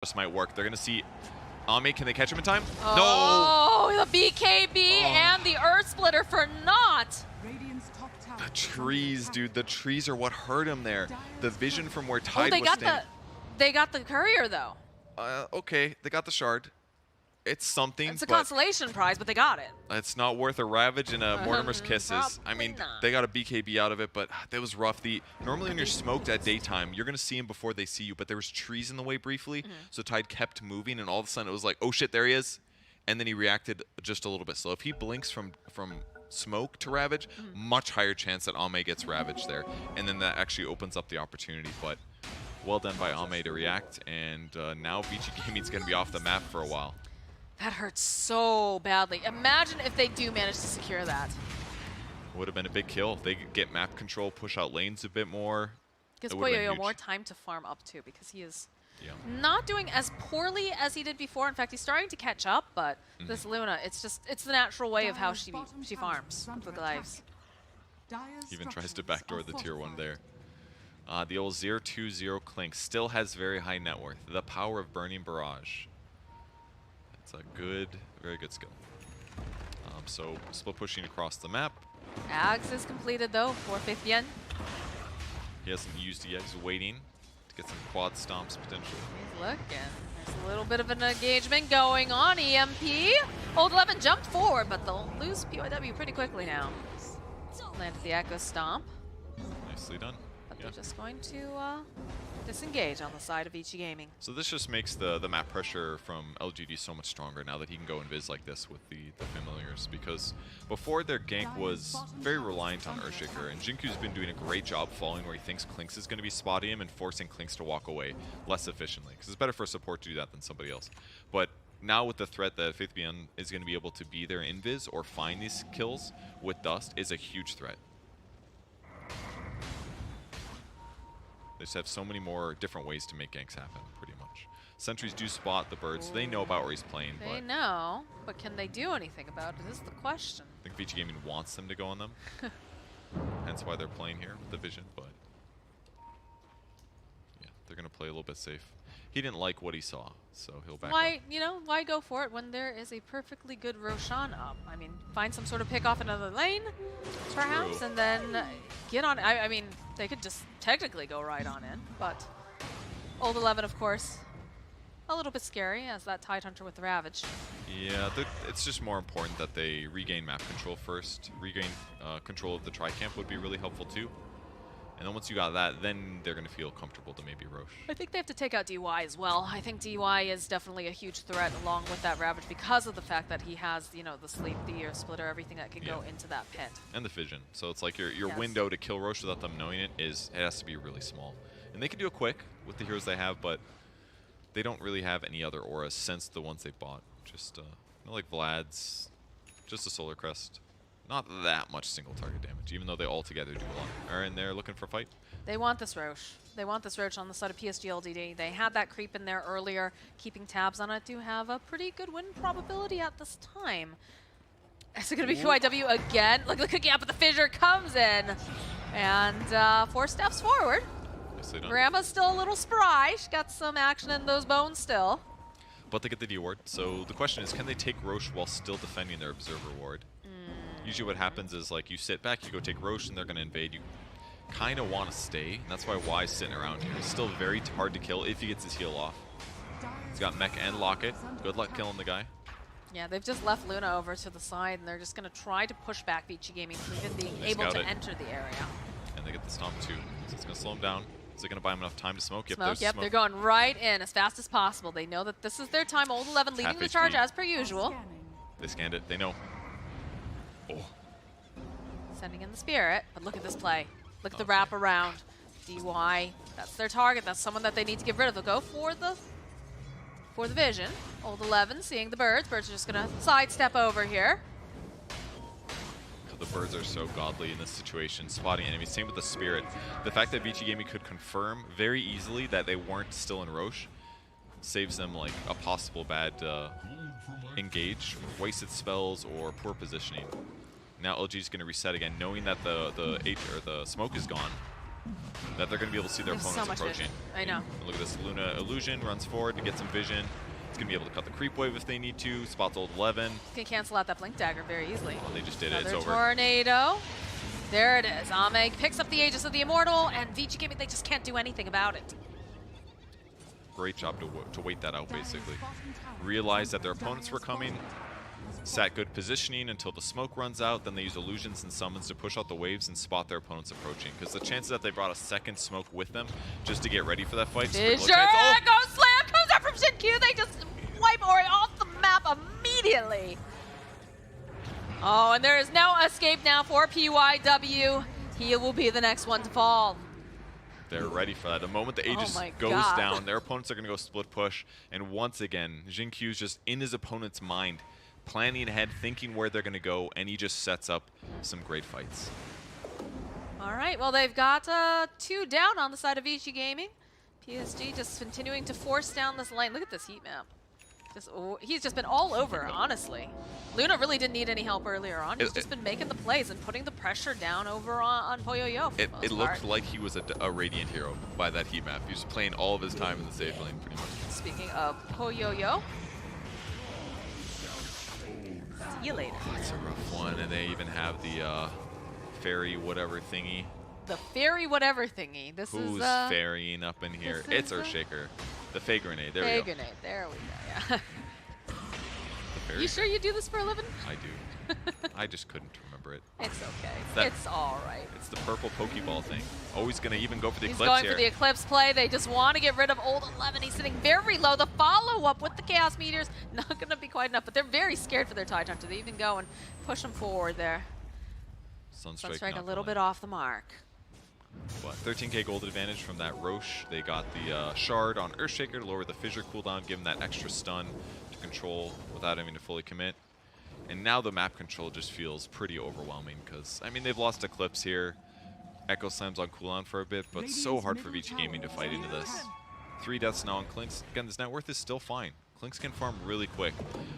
This might work. They're going to see Ame. Can they catch him in time? Oh, no! The BKB and the Earth Splitter for naught. The trees, dude. The trees are what hurt him there. The vision from where Tide was standing. They got the courier, though. Okay, they got the shard. It's something. It's a consolation prize, but they got it. It's not worth a Ravage and a Mortimer's Kisses. I mean, they got a BKB out of it, but that was rough. Normally when you're smoked at daytime, you're going to see him before they see you, but there was trees in the way briefly, so Tide kept moving, and all of a sudden it was like, oh shit, there he is. And then he reacted just a little bit slow. If he blinks from smoke to Ravage, much higher chance that Ame gets Ravage there, and then that actually opens up the opportunity. But well done by Ame to react, and now Vici Gaming's going to be off the map for a while. That hurts so badly. Imagine if they do manage to secure that. Would have been a big kill. They could get map control, push out lanes a bit more. Gives Boyoyo more time to farm up too, because he is not doing as poorly as he did before. In fact, he's starting to catch up, but this Luna, it's the natural way of how she farms with the Glaives. He even tries to backdoor the tier 1 there. The old 0-2-0 Clink still has very high net worth. The power of Burning Barrage. It's a good, very good skill. So split pushing across the map. Ags is completed though for Vici. He hasn't used it yet. He's waiting to get some quad stomps potentially. He's looking. There's a little bit of an engagement going on. EMP. Old 11 jumped forward, but they'll lose PYW pretty quickly now. Landed the Echo Stomp. Nicely done. But they're just going to disengage on the side of Vici Gaming. So this just makes the map pressure from LGD so much stronger now that he can go invis like this with the familiars, because before their gank was very reliant on Earthshaker, and Jinku's been doing a great job following where he thinks Klinks is going to be spotting him and forcing Klinks to walk away less efficiently, because it's better for a support to do that than somebody else. But now with the threat that Vici is going to be able to be there invis or find these kills with Dust is a huge threat. They just have so many more different ways to make ganks happen, pretty much. Sentries do spot the birds, so they know about where he's playing. They know, but can they do anything about it is the question. I think Vici Gaming wants them to go on them. Hence why they're playing here with the vision, but yeah, they're going to play a little bit safe. He didn't like what he saw, so he'll back up. Why go for it when there is a perfectly good Roshan up? I mean, find some sort of pick off another lane, perhaps, and then get on. I mean, they could just technically go right on in, but Old 11, of course, a little bit scary as that Tidehunter with the Ravage. Yeah, it's just more important that they regain map control first. Regain control of the Tri-Camp would be really helpful too. And then once you got that, then they're going to feel comfortable to maybe Roche. I think they have to take out DY as well. I think DY is definitely a huge threat along with that Ravage because of the fact that he has, the sleep, the ear splitter, everything that can go into that pit. And the vision. So it's like your window to kill Roche without them knowing it has to be really small. And they can do it quick with the heroes they have, but they don't really have any other auras since the ones they bought. Just like Vlad's, just a Solar Crest. Not that much single target damage, even though they all together do a lot. Are in there looking for a fight? They want this Roche. They want this Roche on the side of PSG.LGD. They had that creep in there earlier, keeping tabs on it. Do have a pretty good win probability at this time. Is it going to be PYW again? Look at the cookie up, but the fissure comes in. And 4 steps forward. Grandma's still a little spry. She's got some action in those bones still. But they get the D ward. So the question is, can they take Roche while still defending their Observer ward? Usually what happens is, like, you sit back, you go take Roche, and they're going to invade. You kind of want to stay, and that's why Y's sitting around here. He's still very hard to kill if he gets his heal off. He's got Mech and Locket. Good luck killing the guy. Yeah, they've just left Luna over to the side, and they're just going to try to push back Vici Gaming from even being able to enter the area. And they get the stomp too, so it's going to slow him down. Is it going to buy him enough time to smoke? Yep, they're going right in as fast as possible. They know that this is their time. Old 11 leading the charge as per usual. They scanned it. They know. Oh. Sending in the Spirit, but look at this play. Look at the wrap around. DY, that's their target. That's someone that they need to get rid of. They'll go for the vision. Old 11 seeing the birds. Birds are just going to sidestep over here. The birds are so godly in this situation, spotting enemies. Same with the Spirit. The fact that Vici Gaming could confirm very easily that they weren't still in Roche saves them like a possible bad engage, wasted spells, or poor positioning. Now LG is going to reset again, knowing that the smoke is gone. that they're going to be able to see their There's opponents so much approaching. vision. I know. And look at this. Luna Illusion runs forward to get some vision. It's going to be able to cut the creep wave if they need to. Spots old 11. Can cancel out that Blink Dagger very easily. Oh, they just did it. Another It's over. tornado. There it is. Ame picks up the Aegis of the Immortal, and Vici Gaming, they just can't do anything about it. Great job to wait that out, basically. Realized that their opponents were coming. Sat good positioning until the smoke runs out. Then they use illusions and summons to push out the waves and spot their opponents approaching. Because the chances that they brought a second smoke with them just to get ready for that fight. Fissure! Goes slam! Comes up from Shin-Q! They just wipe Ori off the map immediately! Oh, and there is no escape now for PYW. He will be the next one to fall. They're ready for that. The moment the Aegis goes down, their opponents are going to go split push. And once again, Jin-Q's just in his opponent's mind, planning ahead, thinking where they're going to go, and he just sets up some great fights. All right, well, they've got 2 down on the side of Vici Gaming. PSG just continuing to force down this lane. Look at this heat map. He's just been all over, honestly. Luna really didn't need any help earlier on. He's just been making the plays and putting the pressure down over on Poyoyo. It looked like he was a Radiant hero by that heat map. He was playing all of his time in the stage lane, pretty much. Speaking of Poyoyo. See you later. It's a rough one, and they even have the fairy whatever thingy. The fairy whatever thingy. Who's ferrying up in here? It's Earthshaker. The Fey Grenade. There we go. Fey Grenade. There we go, yeah. The You sure you do this for a living? I do. I just couldn't remember it. It's okay. It's all right. It's the purple Pokeball thing. Always going to even go for the Eclipse He's going here. for the Eclipse play. They just want to get rid of old 11. He's sitting very low. The follow-up with the Chaos Meteors, not going to be quite enough, but they're very scared for their Tide Hunter. They even go and push him forward there. Sunstrike a little bit off the mark. What, 13k gold advantage from that Roche. They got the Shard on Earthshaker to lower the Fissure cooldown, give him that extra stun to control without having to fully commit. And now the map control just feels pretty overwhelming because, I mean, they've lost Eclipse here. Echo Slam's on cooldown for a bit, but so hard for Vici Gaming to fight into this. 3 deaths now on Klinks. Again, his net worth is still fine. Klinks can farm really quick,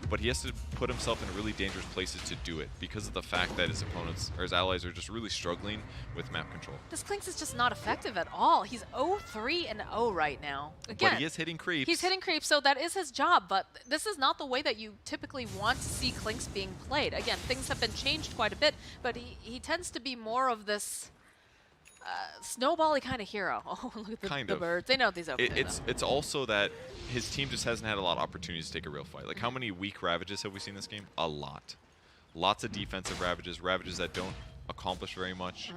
but he has to put himself in really dangerous places to do it because of the fact that his opponents or his allies are just really struggling with map control. This Klinks is just not effective at all. He's 0-3-0 right now. Again, but he is hitting creeps. He's hitting creeps, so that is his job, but this is not the way that you typically want to see Klinks being played. Again, things have been changed quite a bit, but he tends to be more of this snowbally kind of hero. Oh, look at the birds. They know what these open. It's also that his team just hasn't had a lot of opportunities to take a real fight. Like, how many weak Ravages have we seen this game? A lot. Lots of defensive Ravages, Ravages that don't accomplish very much.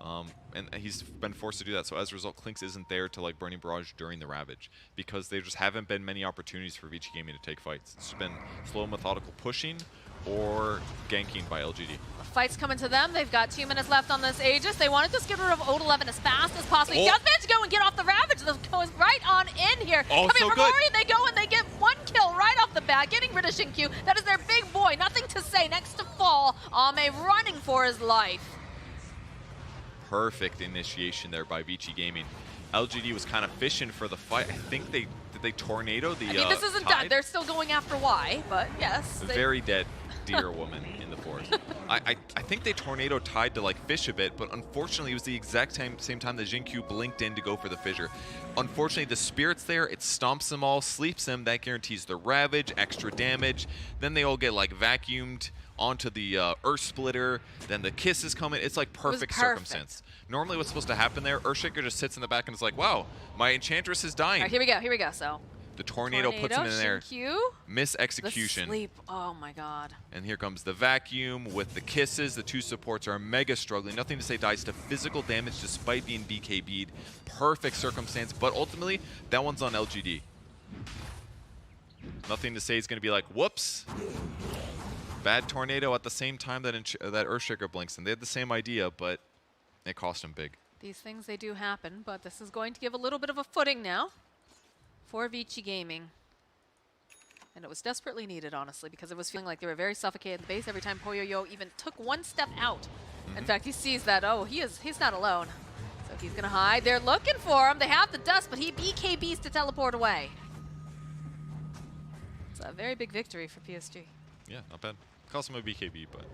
And he's been forced to do that. So as a result, Klinks isn't there to like Burning Barrage during the Ravage because there just haven't been many opportunities for Vici Gaming to take fights. It's just been slow, methodical pushing or ganking by LGD. The fight's coming to them. They've got 2 minutes left on this Aegis. They want to just get rid of Ode 11 as fast as possible. He does manage to go and get off the Ravage. This goes right on in here. Oh, Coming so from good. Ori, they go and they get 1 kill right off the bat, getting rid of Shin-Q. That is their big boy. Nothing to say. Next to fall, Ame running for his life. Perfect initiation there by Vici Gaming. LGD was kind of fishing for the fight. I think did they tornado the I mean, this isn't Tide? done. They're still going after Y, but yes. Very dead deer woman in the forest. I think they tornado Tide to like fish a bit, but unfortunately it was the exact same time that Jin-Q blinked in to go for the fissure. Unfortunately, the Spirit's there. It stomps them all, sleeps them. That guarantees the Ravage, extra damage. Then they all get like vacuumed onto the Earth Splitter. Then the Kiss is coming. It's like perfect circumstance. Normally what's supposed to happen there, Earthshaker just sits in the back and is like, wow, my Enchantress is dying. All right, here we go. So the tornado puts him in there. Shin-Q. Miss execution. The sleep. Oh my god. And here comes the vacuum with the kisses. The 2 supports are mega struggling. Nothing to say dies to physical damage despite being BKB'd. Perfect circumstance, but ultimately that one's on LGD. Nothing to say is going to be like, whoops. Bad tornado at the same time that Earthshaker blinks, and they had the same idea, but it cost him big. These things, they do happen, but this is going to give a little bit of a footing now for Vici Gaming. And it was desperately needed, honestly, because it was feeling like they were very suffocated in the base every time Poyoyo even took 1 step out. In fact, he sees that, oh, he's not alone. So he's going to hide. They're looking for him. They have the dust, but he BKBs to teleport away. It's a very big victory for PSG. Yeah, not bad. Cost him a BKB, but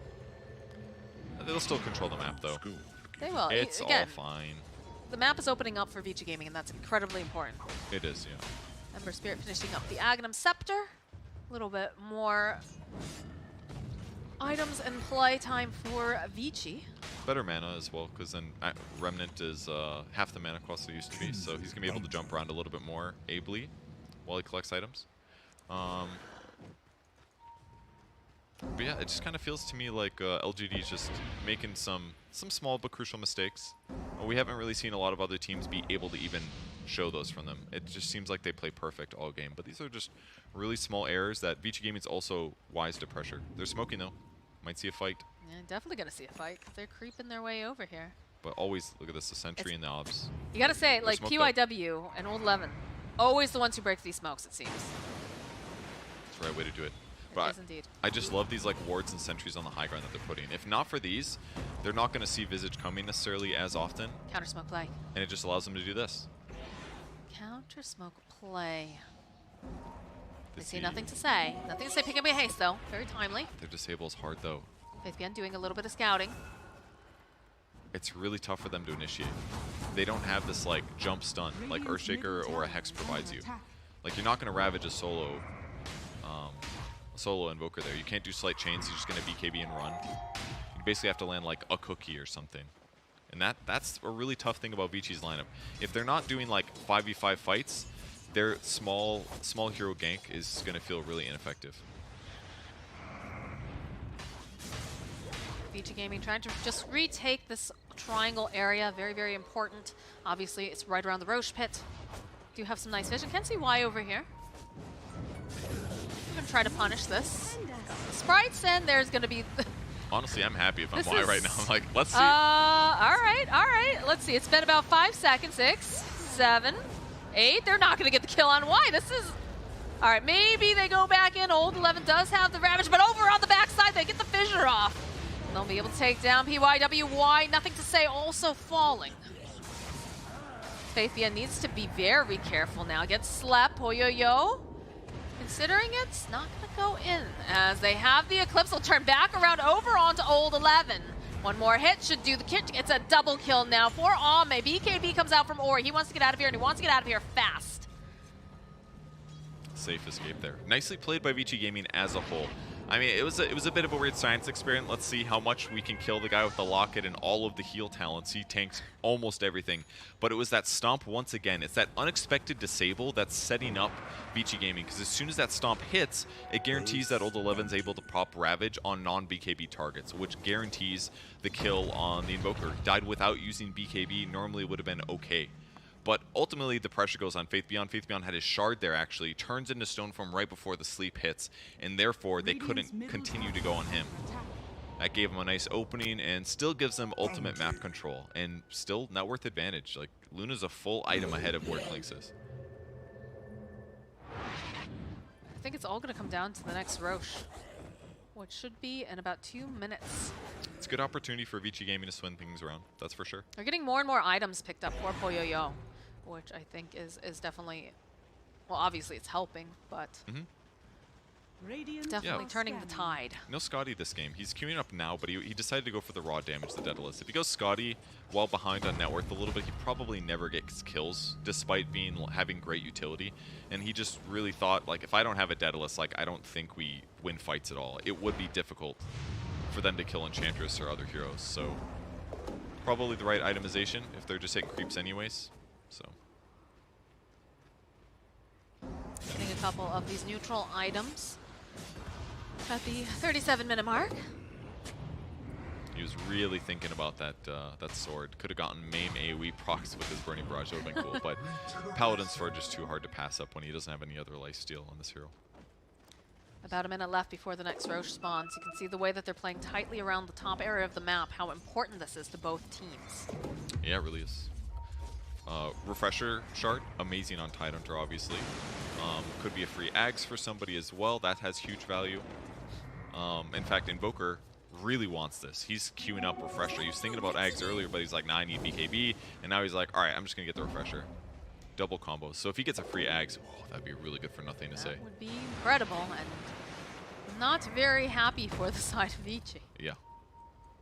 they'll still control the map, though. They will. It's Again, all fine. the map is opening up for Vici Gaming, and that's incredibly important. It is, yeah. Ember Spirit finishing up the Aghanim Scepter. A little bit more items and play time for Vici. Better mana as well, because then Remnant is half the mana cost it used to be, so he's going to be able to jump around a little bit more ably while he collects items. But yeah, it just kind of feels to me like LGD is just making some small but crucial mistakes. We haven't really seen a lot of other teams be able to even show those from them. It just seems like they play perfect all game, but these are just really small errors that Vici Gaming's also wise to pressure. They're smoking though. Might see a fight. Yeah, definitely gonna see a fight because they're creeping their way over here. But always look at this, the Sentry and the Obs. You gotta say, like PYW and Old 11, always the ones who break these smokes, it seems. That's the right way to do it. But indeed. I just love these like wards and sentries on the high ground that they're putting. If not for these, they're not going to see Visage coming necessarily as often. Counter smoke play. And it just allows them to do this. Counter smoke play. They see nothing to say. Nothing to say. Pick up a haste though. Very timely. Their disable is hard though. FaZe doing a little bit of scouting. It's really tough for them to initiate. They don't have this like jump stun like Earthshaker or a Hex provides you. Like you're not going to ravage a solo invoker there. You can't do slight chains. You're just going to BKB and run. You basically have to land like a cookie or something. And that's a really tough thing about Vici's lineup. If they're not doing like 5v5 fights, their small hero gank is going to feel really ineffective. Vici Gaming trying to just retake this triangle area. Very, very important. Obviously, it's right around the Roche pit. Do have some nice vision. Can't see why over here. I'm going to try to punish this. Sprites, and there's going to be... Honestly, I'm happy if I'm Y right now. I'm like, let's see. All right. Let's see. It's been about 5 seconds. 6, 7, 8. They're not going to get the kill on Y. This is... All right, maybe they go back in. Old 11 does have the Ravage, but over on the backside, they get the Fissure off. They'll be able to take down PYWY. Nothing to say, also falling. Faithia needs to be very careful now. Gets slept. Oyoyo. Considering it's not going to go in, as they have the Eclipse. They'll turn back around over onto Old 11. One more hit should do the kill. It's a double kill now for Ame. BKB comes out from Ori. He wants to get out of here, and he wants to get out of here fast. Safe escape there. Nicely played by Vici Gaming as a whole. I mean, it was a bit of a weird science experiment. Let's see how much we can kill the guy with the locket and all of the heal talents. He tanks almost everything. But it was that stomp once again. It's that unexpected disable that's setting up Vici Gaming. Because as soon as that stomp hits, it guarantees that Old 11's able to pop Ravage on non-BKB targets, which guarantees the kill on the Invoker. Died without using BKB, normally would have been okay. But ultimately, the pressure goes on Faith Beyond. Faith Beyond had his shard there, actually. Turns into Stone Form right before the sleep hits. And therefore, they couldn't continue to go on him. That gave him a nice opening and still gives them ultimate map control. And still, net worth advantage. Like, Luna's a full item ahead of where Clinks is. I think it's all going to come down to the next Roche, which should be in about 2 minutes. It's a good opportunity for Vici Gaming to swing things around, that's for sure. They're getting more and more items picked up for Poyoyo, which I think is definitely, well, obviously it's helping, but definitely turning the tide. No Scotty this game. He's queuing up now, but he decided to go for the raw damage, the Daedalus. If he goes Scotty while behind on net worth a little bit, he probably never gets kills, despite having great utility. And he just really thought, like, if I don't have a Daedalus, like, I don't think we win fights at all. It would be difficult for them to kill Enchantress or other heroes. So probably the right itemization if they're just hitting creeps anyways. So getting a couple of these neutral items at the 37-minute mark. He was really thinking about that that sword. Could have gotten Maim AoE procs with his Burning Barrage. That would have been cool. But Paladin's sword just too hard to pass up when he doesn't have any other lifesteal on this hero. About a minute left before the next Roche spawns. You can see the way that they're playing tightly around the top area of the map, how important this is to both teams. Yeah, it really is. Refresher Shard, amazing on Tidehunter, obviously. Could be a free Ags for somebody as well. That has huge value. In fact, Invoker really wants this. He's queuing up Refresher. He was thinking about Ags earlier, but he's like, nah, I need BKB. And now he's like, all right, I'm just going to get the Refresher. Double combos. So if he gets a free Ags, oh, that'd be really good for nothing to say. That would be incredible, and not very happy for the side of Vici. Yeah.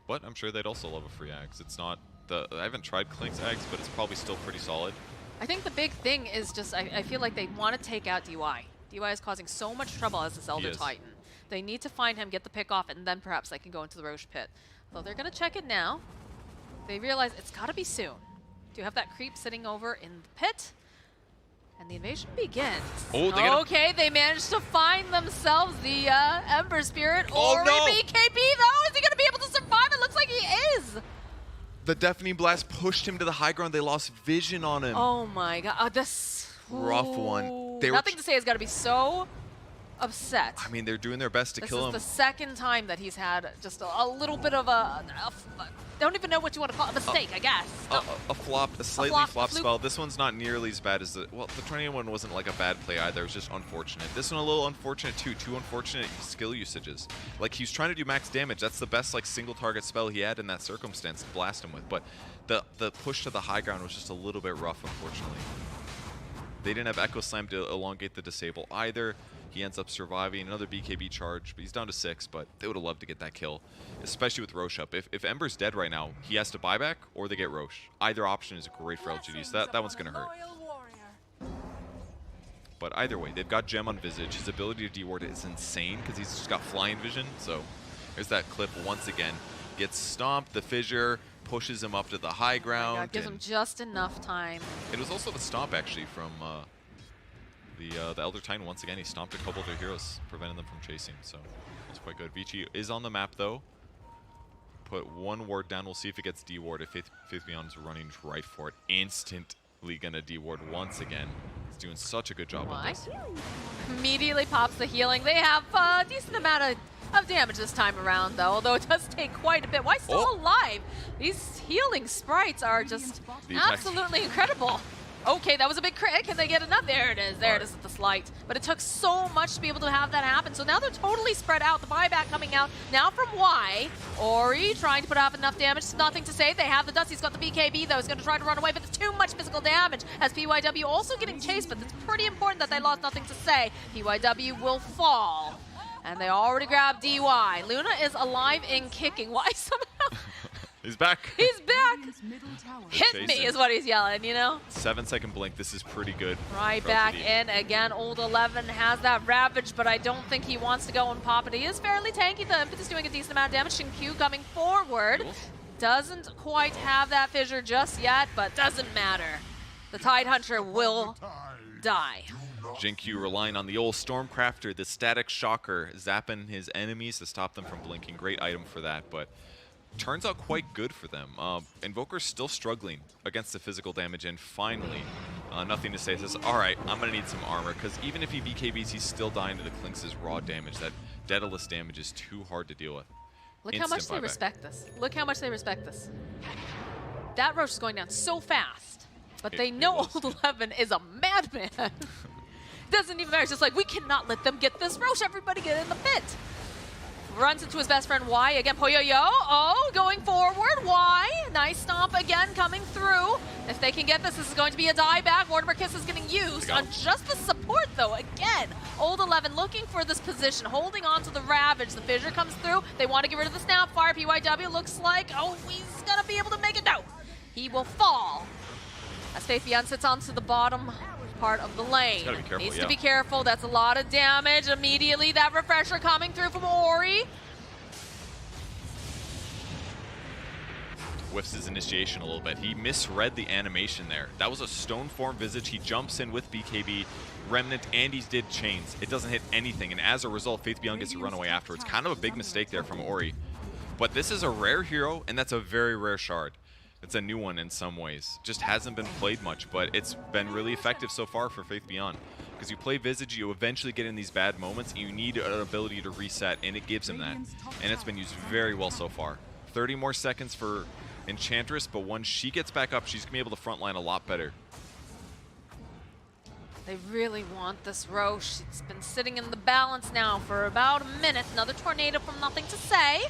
But I'm sure they'd also love a free Ags. It's not I haven't tried Klink's Eggs, but it's probably still pretty solid. I think the big thing is just I feel like they want to take out DY. DY is causing so much trouble as this Elder Titan. They need to find him, get the pick off, and then perhaps they can go into the Roche pit. So they're going to check it now. They realize it's got to be soon. Do you have that creep sitting over in the pit? And the invasion begins. Oh, okay, they managed to find themselves the Ember Spirit. Oh, or no! BKB, though. Is he going to be able to survive? It looks like he is. The Deafening Blast pushed him to the high ground. They lost vision on him. Oh my god. This rough one. Nothing to say. Has got to be so upset. I mean, they're doing their best to kill him. This is the second time that he's had just a little bit of a don't even know what you want to call it, a mistake, I guess. A slightly flop spell. This one's not nearly as bad as the tornado one wasn't like a bad play either. It was just unfortunate. This one a little unfortunate too. Two unfortunate skill usages. Like he was trying to do max damage. That's the best like single target spell he had in that circumstance to blast him with. But the push to the high ground was just a little bit rough, unfortunately. They didn't have Echo Slam to elongate the disable either. He ends up surviving another BKB charge, but he's down to 6, but they would have loved to get that kill, especially with Roche up. If Ember's dead right now, he has to buy back or they get Roche. Either option is great for LGD, so that one's going to hurt. But either way, they've got Gem on Visage. His ability to de-ward is insane because he's just got flying vision. So there's that clip once again. Gets stomped, the fissure pushes him up to the high ground. God, gives him just enough time. It was also the stomp actually from the Elder Titan. Once again, he stomped a couple of their heroes, preventing them from chasing. So that's quite good. Vici is on the map though. Put one ward down. We'll see if it gets de-warded. Faith Beyond is running right for it. Instantly gonna de-ward once again. He's doing such a good job on this. Immediately pops the healing. They have a decent amount of damage this time around though, although it does take quite a bit. Why still alive? These healing sprites are just absolutely incredible. Okay, that was a big crit. Can they get enough? There it is. There it is at the slight. But it took so much to be able to have that happen. So now they're totally spread out. The buyback coming out now from Y. Ori trying to put out enough damage. Nothing to say. They have the dust. He's got the BKB, though. He's going to try to run away, but there's too much physical damage as PYW also getting chased. But it's pretty important that they lost nothing to say. PYW will fall. And they already grabbed DY. Luna is alive and kicking. Why somehow? He's back. He's back. Hit me is what he's yelling, you know? 7-second blink. This is pretty good. Right back in again. Old 11 has that Ravage, but I don't think he wants to go and pop it. He is fairly tanky. The Impetus doing a decent amount of damage. Q coming forward. Doesn't quite have that fissure just yet, but doesn't matter. The Tidehunter will die. Q relying on the old Stormcrafter, the Static Shocker, zapping his enemies to stop them from blinking. Great item for that, but turns out quite good for them. Invoker's still struggling against the physical damage, and finally, nothing to say, says, all right, I'm going to need some armor, because even if he BKBs, he's still dying to the Klinks' raw damage. That Daedalus damage is too hard to deal with. Look how much they respect this. Look how much they respect this. That Roche is going down so fast, but they know Old 11 is a madman. Doesn't even matter. It's just like, we cannot let them get this Roche. Everybody get in the pit. Runs into his best friend, Y. Again, Poyo-Yo. Oh, going forward. Y. Nice stomp again coming through. If they can get this, this is going to be a dieback. Mortimer Kiss is getting used on just the support, though. Again, Old 11 looking for this position, holding on to the Ravage. The fissure comes through. They want to get rid of the Snapfire. PYW looks like, oh, he's going to be able to make it. No. He will fall. As Faith Beyond sits onto the bottom part of the lane. Needs to be careful. That's a lot of damage. Immediately, that refresher coming through from Ori. Whiffs his initiation a little bit. He misread the animation there. That was a stone form Visage. He jumps in with BKB. Remnant and he did chains. It doesn't hit anything, and as a result, Faith Beyond gets to run away afterwards. Kind of a big mistake there from Ori. But this is a rare hero, and that's a very rare shard. It's a new one in some ways. Just hasn't been played much, but it's been really effective so far for Faith Beyond. Because you play Visage, you eventually get in these bad moments, and you need an ability to reset, and it gives him that. And it's been used very well so far. 30 more seconds for Enchantress, but once she gets back up, she's going to be able to frontline a lot better. They really want this Roche. It's been sitting in the balance now for about a minute. Another tornado from Nothing to Say.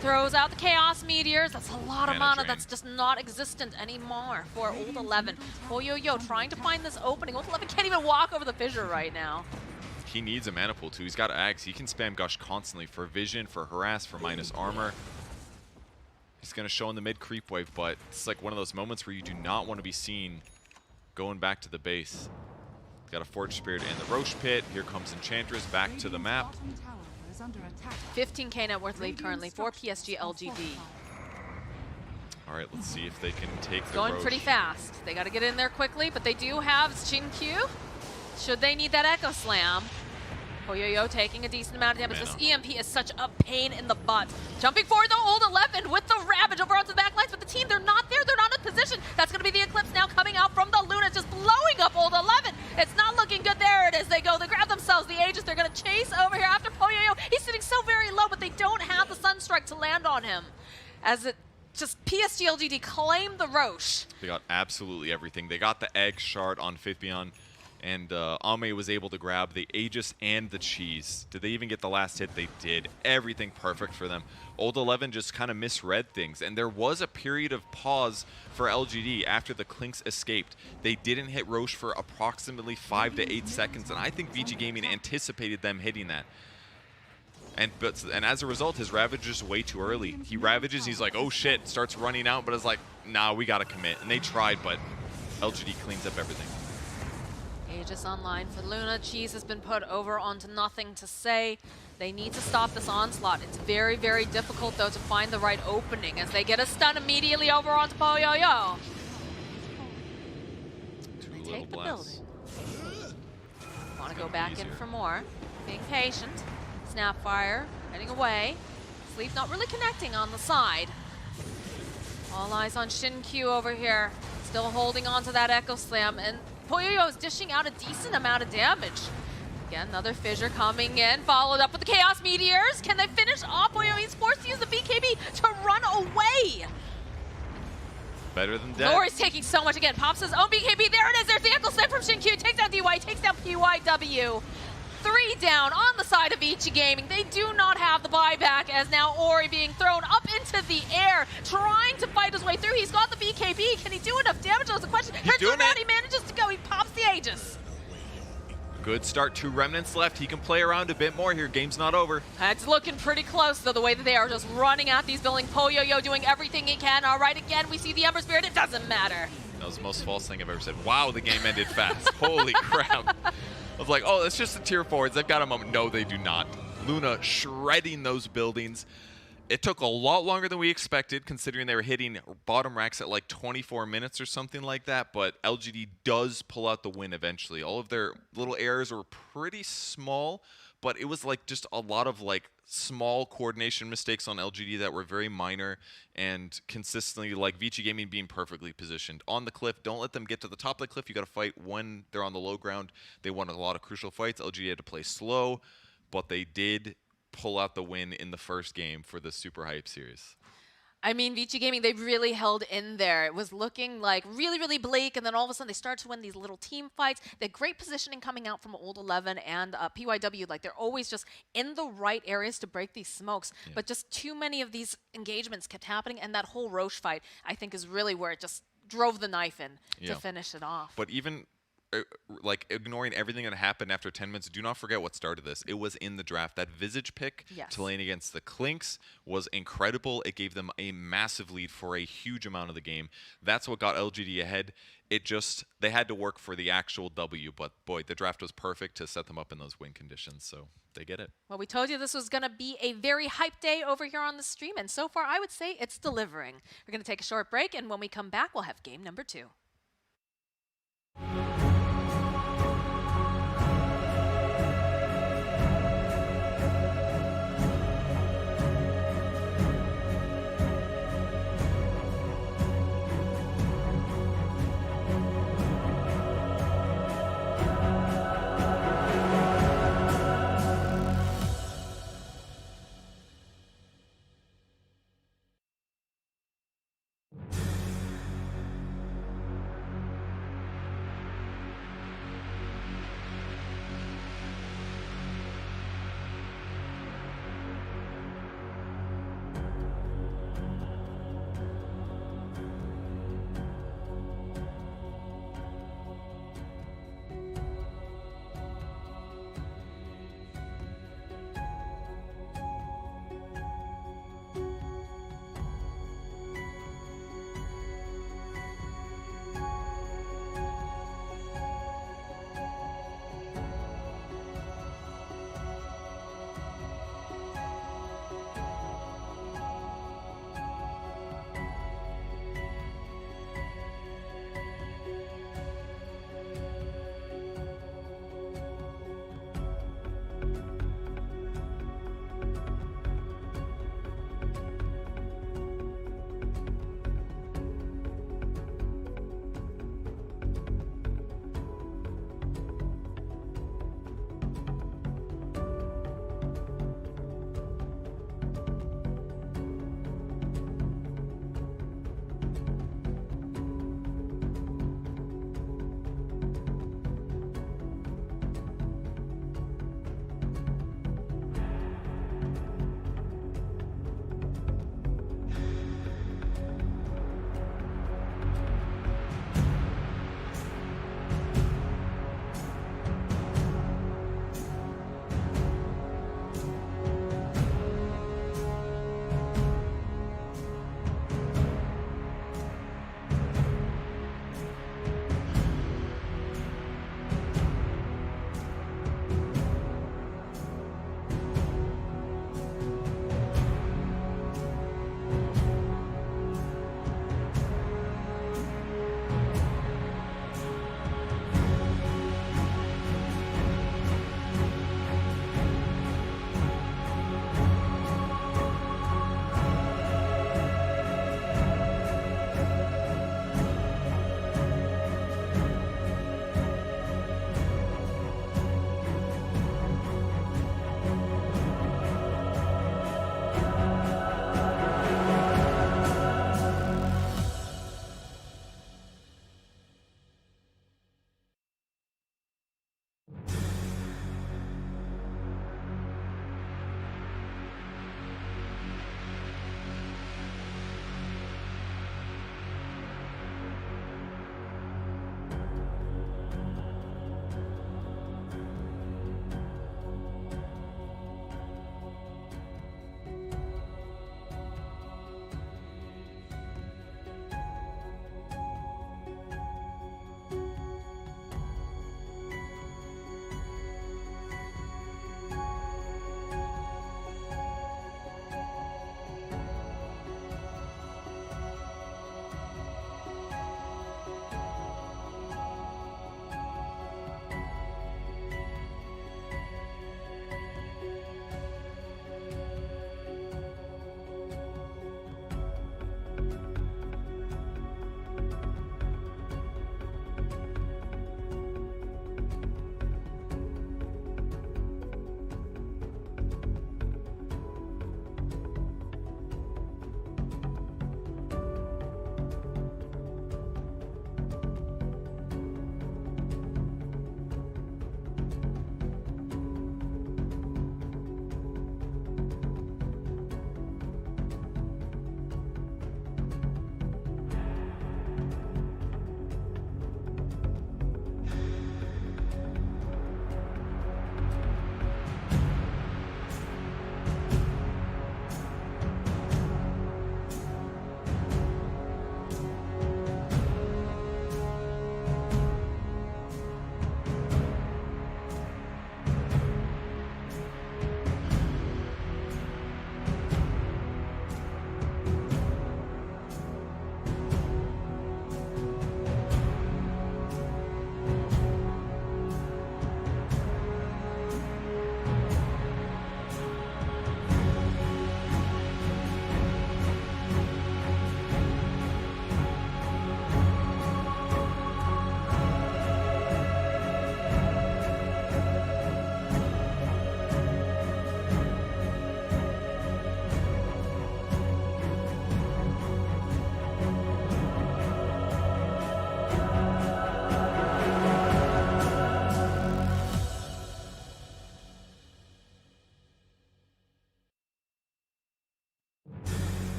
Throws out the Chaos Meteors. That's a lot of mana that's just not existent anymore for Old 11. Poyo-Yo trying to find this opening. Old 11 can't even walk over the fissure right now. He needs a mana pool too. He's got Axe. He can spam Gush constantly for vision, for harass, for minus armor. He's going to show in the mid creep wave, but it's like one of those moments where you do not want to be seen going back to the base. Got a Forge Spirit in the Roche Pit. Here comes Enchantress back to the map. 15k net worth lead currently for PSG.LGD. All right, let's see if they can take the Going Roche. pretty fast. They got to get in there quickly, but they do have Xin-Q. Should they need that Echo Slam? Poyoyo taking a decent amount of damage. This EMP is such a pain in the butt. Jumping forward, the old 11 with the Ravage over onto the back lines, but the team, they're not there. They're not in position. That's going to be the Eclipse now coming out from the Luna, just blowing up old 11. It's not looking good. There it is. They go. They grab themselves the Aegis. They're going to chase over here after Poyoyo. He's sitting so very low, but they don't have the Sunstrike to land on him. As it just PSG.LGD claim the Roche. They got absolutely everything. They got the Egg Shard on Fitbion. And Ame was able to grab the Aegis and the Cheese. Did they even get the last hit? They did. Everything perfect for them. Old 11 just kind of misread things. And there was a period of pause for LGD after the Clinks escaped. They didn't hit Roche for approximately 5 to 8 seconds. And I think Vici Gaming anticipated them hitting that. And as a result, his Ravage is way too early. He Ravages, he's like, oh shit, starts running out, but it's like, nah, we gotta commit. And they tried, but LGD cleans up everything. Aegis online for Luna. Cheese has been put over onto nothing to say. They need to stop this onslaught. It's very, very difficult, though, to find the right opening as they get a stun immediately over onto Poyoyo. They take the building. Want to go back in for more. Being patient. Snapfire heading away. Sleep not really connecting on the side. All eyes on Xin-Q over here. Still holding on to that Echo Slam. And Poyoyo is dishing out a decent amount of damage. Again, another fissure coming in, followed up with the Chaos Meteors. Can they finish off? Poyoyo is forced to use the BKB to run away. Better than death. Lori's taking so much again. Pops his own BKB. There it is. There's the Echo Slam from Xin-Q. Takes down DY, takes down PYW. 3 down on the side of Vici Gaming. They do not have the buyback as now Ori being thrown up into the air, trying to fight his way through. He's got the BKB. Can he do enough damage? That was the question. He's doing it. He manages to go. He pops the Aegis. Good start. 2 remnants left. He can play around a bit more here. Game's not over. It's looking pretty close, though, the way that they are just running at these buildings. Poyoyo doing everything he can. All right, again, we see the Ember Spirit. It doesn't matter. That was the most false thing I've ever said. Wow, the game ended fast. Holy crap. I was like, oh, it's just the tier forwards. They've got a moment. No, they do not. Luna shredding those buildings. It took a lot longer than we expected, considering they were hitting bottom racks at like 24 minutes or something like that. But LGD does pull out the win eventually. All of their little errors were pretty small, but it was like just a lot of like small coordination mistakes on LGD that were very minor and consistently, like Vici Gaming being perfectly positioned on the cliff. Don't let them get to the top of the cliff. You got to fight when they're on the low ground. They won a lot of crucial fights. LGD had to play slow, but they did pull out the win in the first game for the Super Hype series. I mean, Vici Gaming, they really held in there. It was looking like really, really bleak, and then all of a sudden they start to win these little team fights. They had great positioning coming out from Old 11 and PYW. Like, they're always just in the right areas to break these smokes, but just too many of these engagements kept happening, and that whole Roche fight, I think, is really where it just drove the knife in to finish it off. But even like ignoring everything that happened after 10 minutes, do not forget what started this. It was in the draft. That Visage pick to lane against the Clinks was incredible. It gave them a massive lead for a huge amount of the game. That's what got LGD ahead. It just, they had to work for the actual W, but boy, the draft was perfect to set them up in those win conditions, so they get it. Well, we told you this was going to be a very hype day over here on the stream, and so far I would say it's delivering. We're going to take a short break, and when we come back, we'll have game number 2.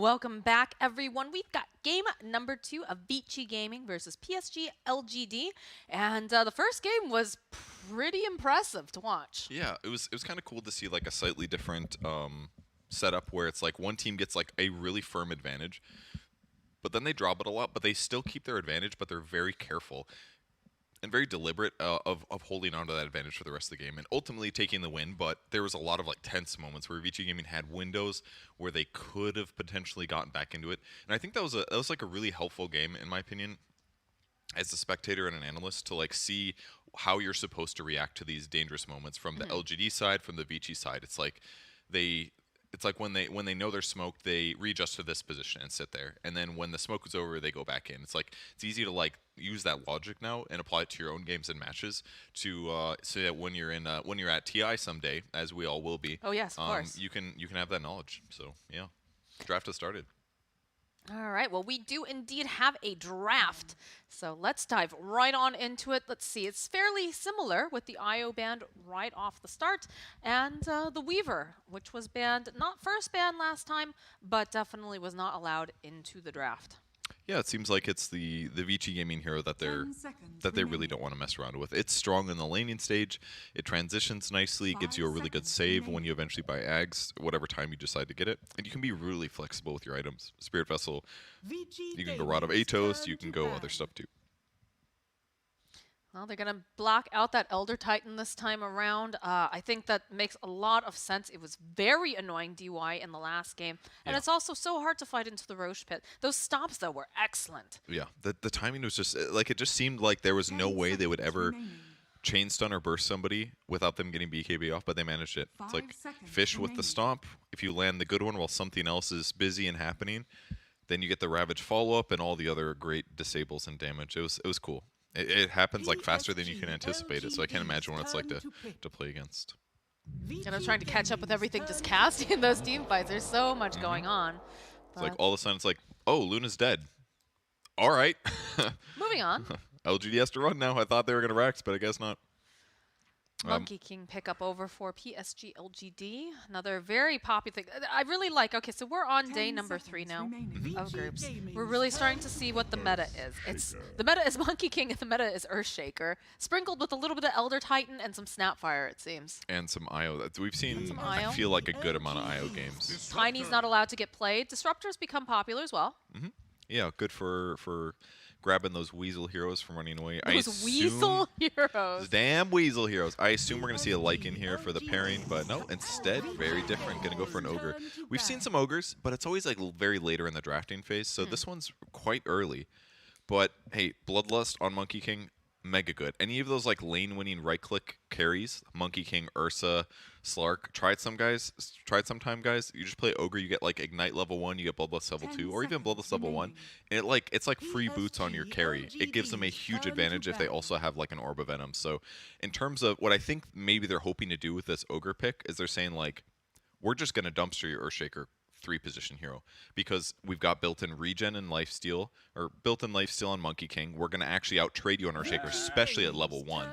Welcome back, everyone. We've got game number 2 of Vici Gaming versus PSG.LGD, and the first game was pretty impressive to watch. Yeah, it was kind of cool to see like a slightly different setup where it's like one team gets like a really firm advantage, but then they drop it a lot, but they still keep their advantage, but they're very careful and very deliberate of holding on to that advantage for the rest of the game and ultimately taking the win. But there was a lot of like tense moments where Vici Gaming had windows where they could have potentially gotten back into it, and I think that was like a really helpful game in my opinion as a spectator and an analyst to like see how you're supposed to react to these dangerous moments from the LGD side, from the Vici side. It's like when they know they're smoked, they readjust to this position and sit there, and then when the smoke is over, they go back in. It's like it's easy to like use that logic now and apply it to your own games and matches to so that when you're at TI someday, as we all will be. Oh yes, of course. You can have that knowledge. So yeah, draft has started. All right, well, we do indeed have a draft, so let's dive right on into it. Let's see, it's fairly similar with the IO banned right off the start, and the Weaver, which was banned, not first banned last time, but definitely was not allowed into the draft. Yeah, it seems like it's the Vici Gaming hero that they really don't want to mess around with. It's strong in the laning stage. It transitions nicely. It gives you a really good save when you eventually buy Ags, whatever time you decide to get it. And you can be really flexible with your items. Spirit Vessel, you can go Rod of Atos, you can go other stuff too. Well, they're going to block out that Elder Titan this time around. I think that makes a lot of sense. It was very annoying DY in the last game. And it's also so hard to fight into the Roche pit. Those stops, though, were excellent. Yeah, the timing was just, like, it just seemed like there was no way they would ever chain stun or burst somebody without them getting BKB off, but they managed it. It's like Fish with the stomp. If you land the good one while something else is busy and happening, then you get the Ravage follow-up and all the other great disables and damage. It was cool. It happens like faster than you can anticipate it, so I can't imagine what it's like to play against. And I'm trying to catch up with everything just casting those team fights. There's so much going on. It's like all of a sudden it's like, oh, Luna's dead. All right. Moving on. LGD has to run now. I thought they were going to Rax, but I guess not. Monkey King pickup over for PSG.LGD. Another very popular thing. I really like, okay, so we're on day number 3 now of groups. We're really starting to see what the meta is. The meta is Monkey King and the meta is Earthshaker, sprinkled with a little bit of Elder Titan and some Snapfire, it seems. And some IO. We've seen, I feel like, a good amount of IO games. Tiny's not allowed to get played. Disruptors become popular as well. Yeah, good for grabbing those Weasel heroes from running away. Those Weasel heroes. Damn Weasel heroes. I assume we're going to see a Lycan here for the pairing, but no, instead, very different. Going to go for an Ogre. We've seen some Ogres, but it's always like very later in the drafting phase, so this one's quite early. But hey, Bloodlust on Monkey King, mega good. Any of those like lane-winning right-click carries, Monkey King, Ursa, Slark, try it sometime, guys. You just play Ogre, you get like Ignite level 1, you get Bloodlust level 2, or even Bloodlust level 1. And it's like free boots on your carry. It gives them a huge advantage if they also have like an Orb of Venom. So in terms of what I think maybe they're hoping to do with this Ogre pick is they're saying like, we're just going to dumpster your Earthshaker 3-position hero because we've got built-in regen and lifesteal, or built-in lifesteal on Monkey King. We're going to actually out-trade you on Earthshaker, especially at level 1.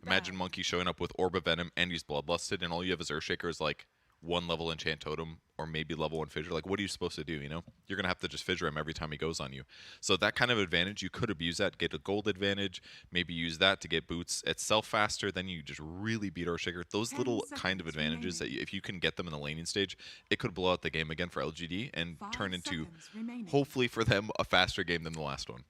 Imagine Monkey showing up with Orb of Venom and he's Bloodlusted, and all you have as Earthshaker is like 1 level Enchant Totem or maybe level 1 Fissure. Like, what are you supposed to do, you know? You're going to have to just Fissure him every time he goes on you. So that kind of advantage, you could abuse that, get a gold advantage, maybe use that to get boots itself faster, then you just really beat Earthshaker. Those little kind of advantages that if you can get them in the laning stage, it could blow out the game again for LGD and turn into, hopefully for them, a faster game than the last one.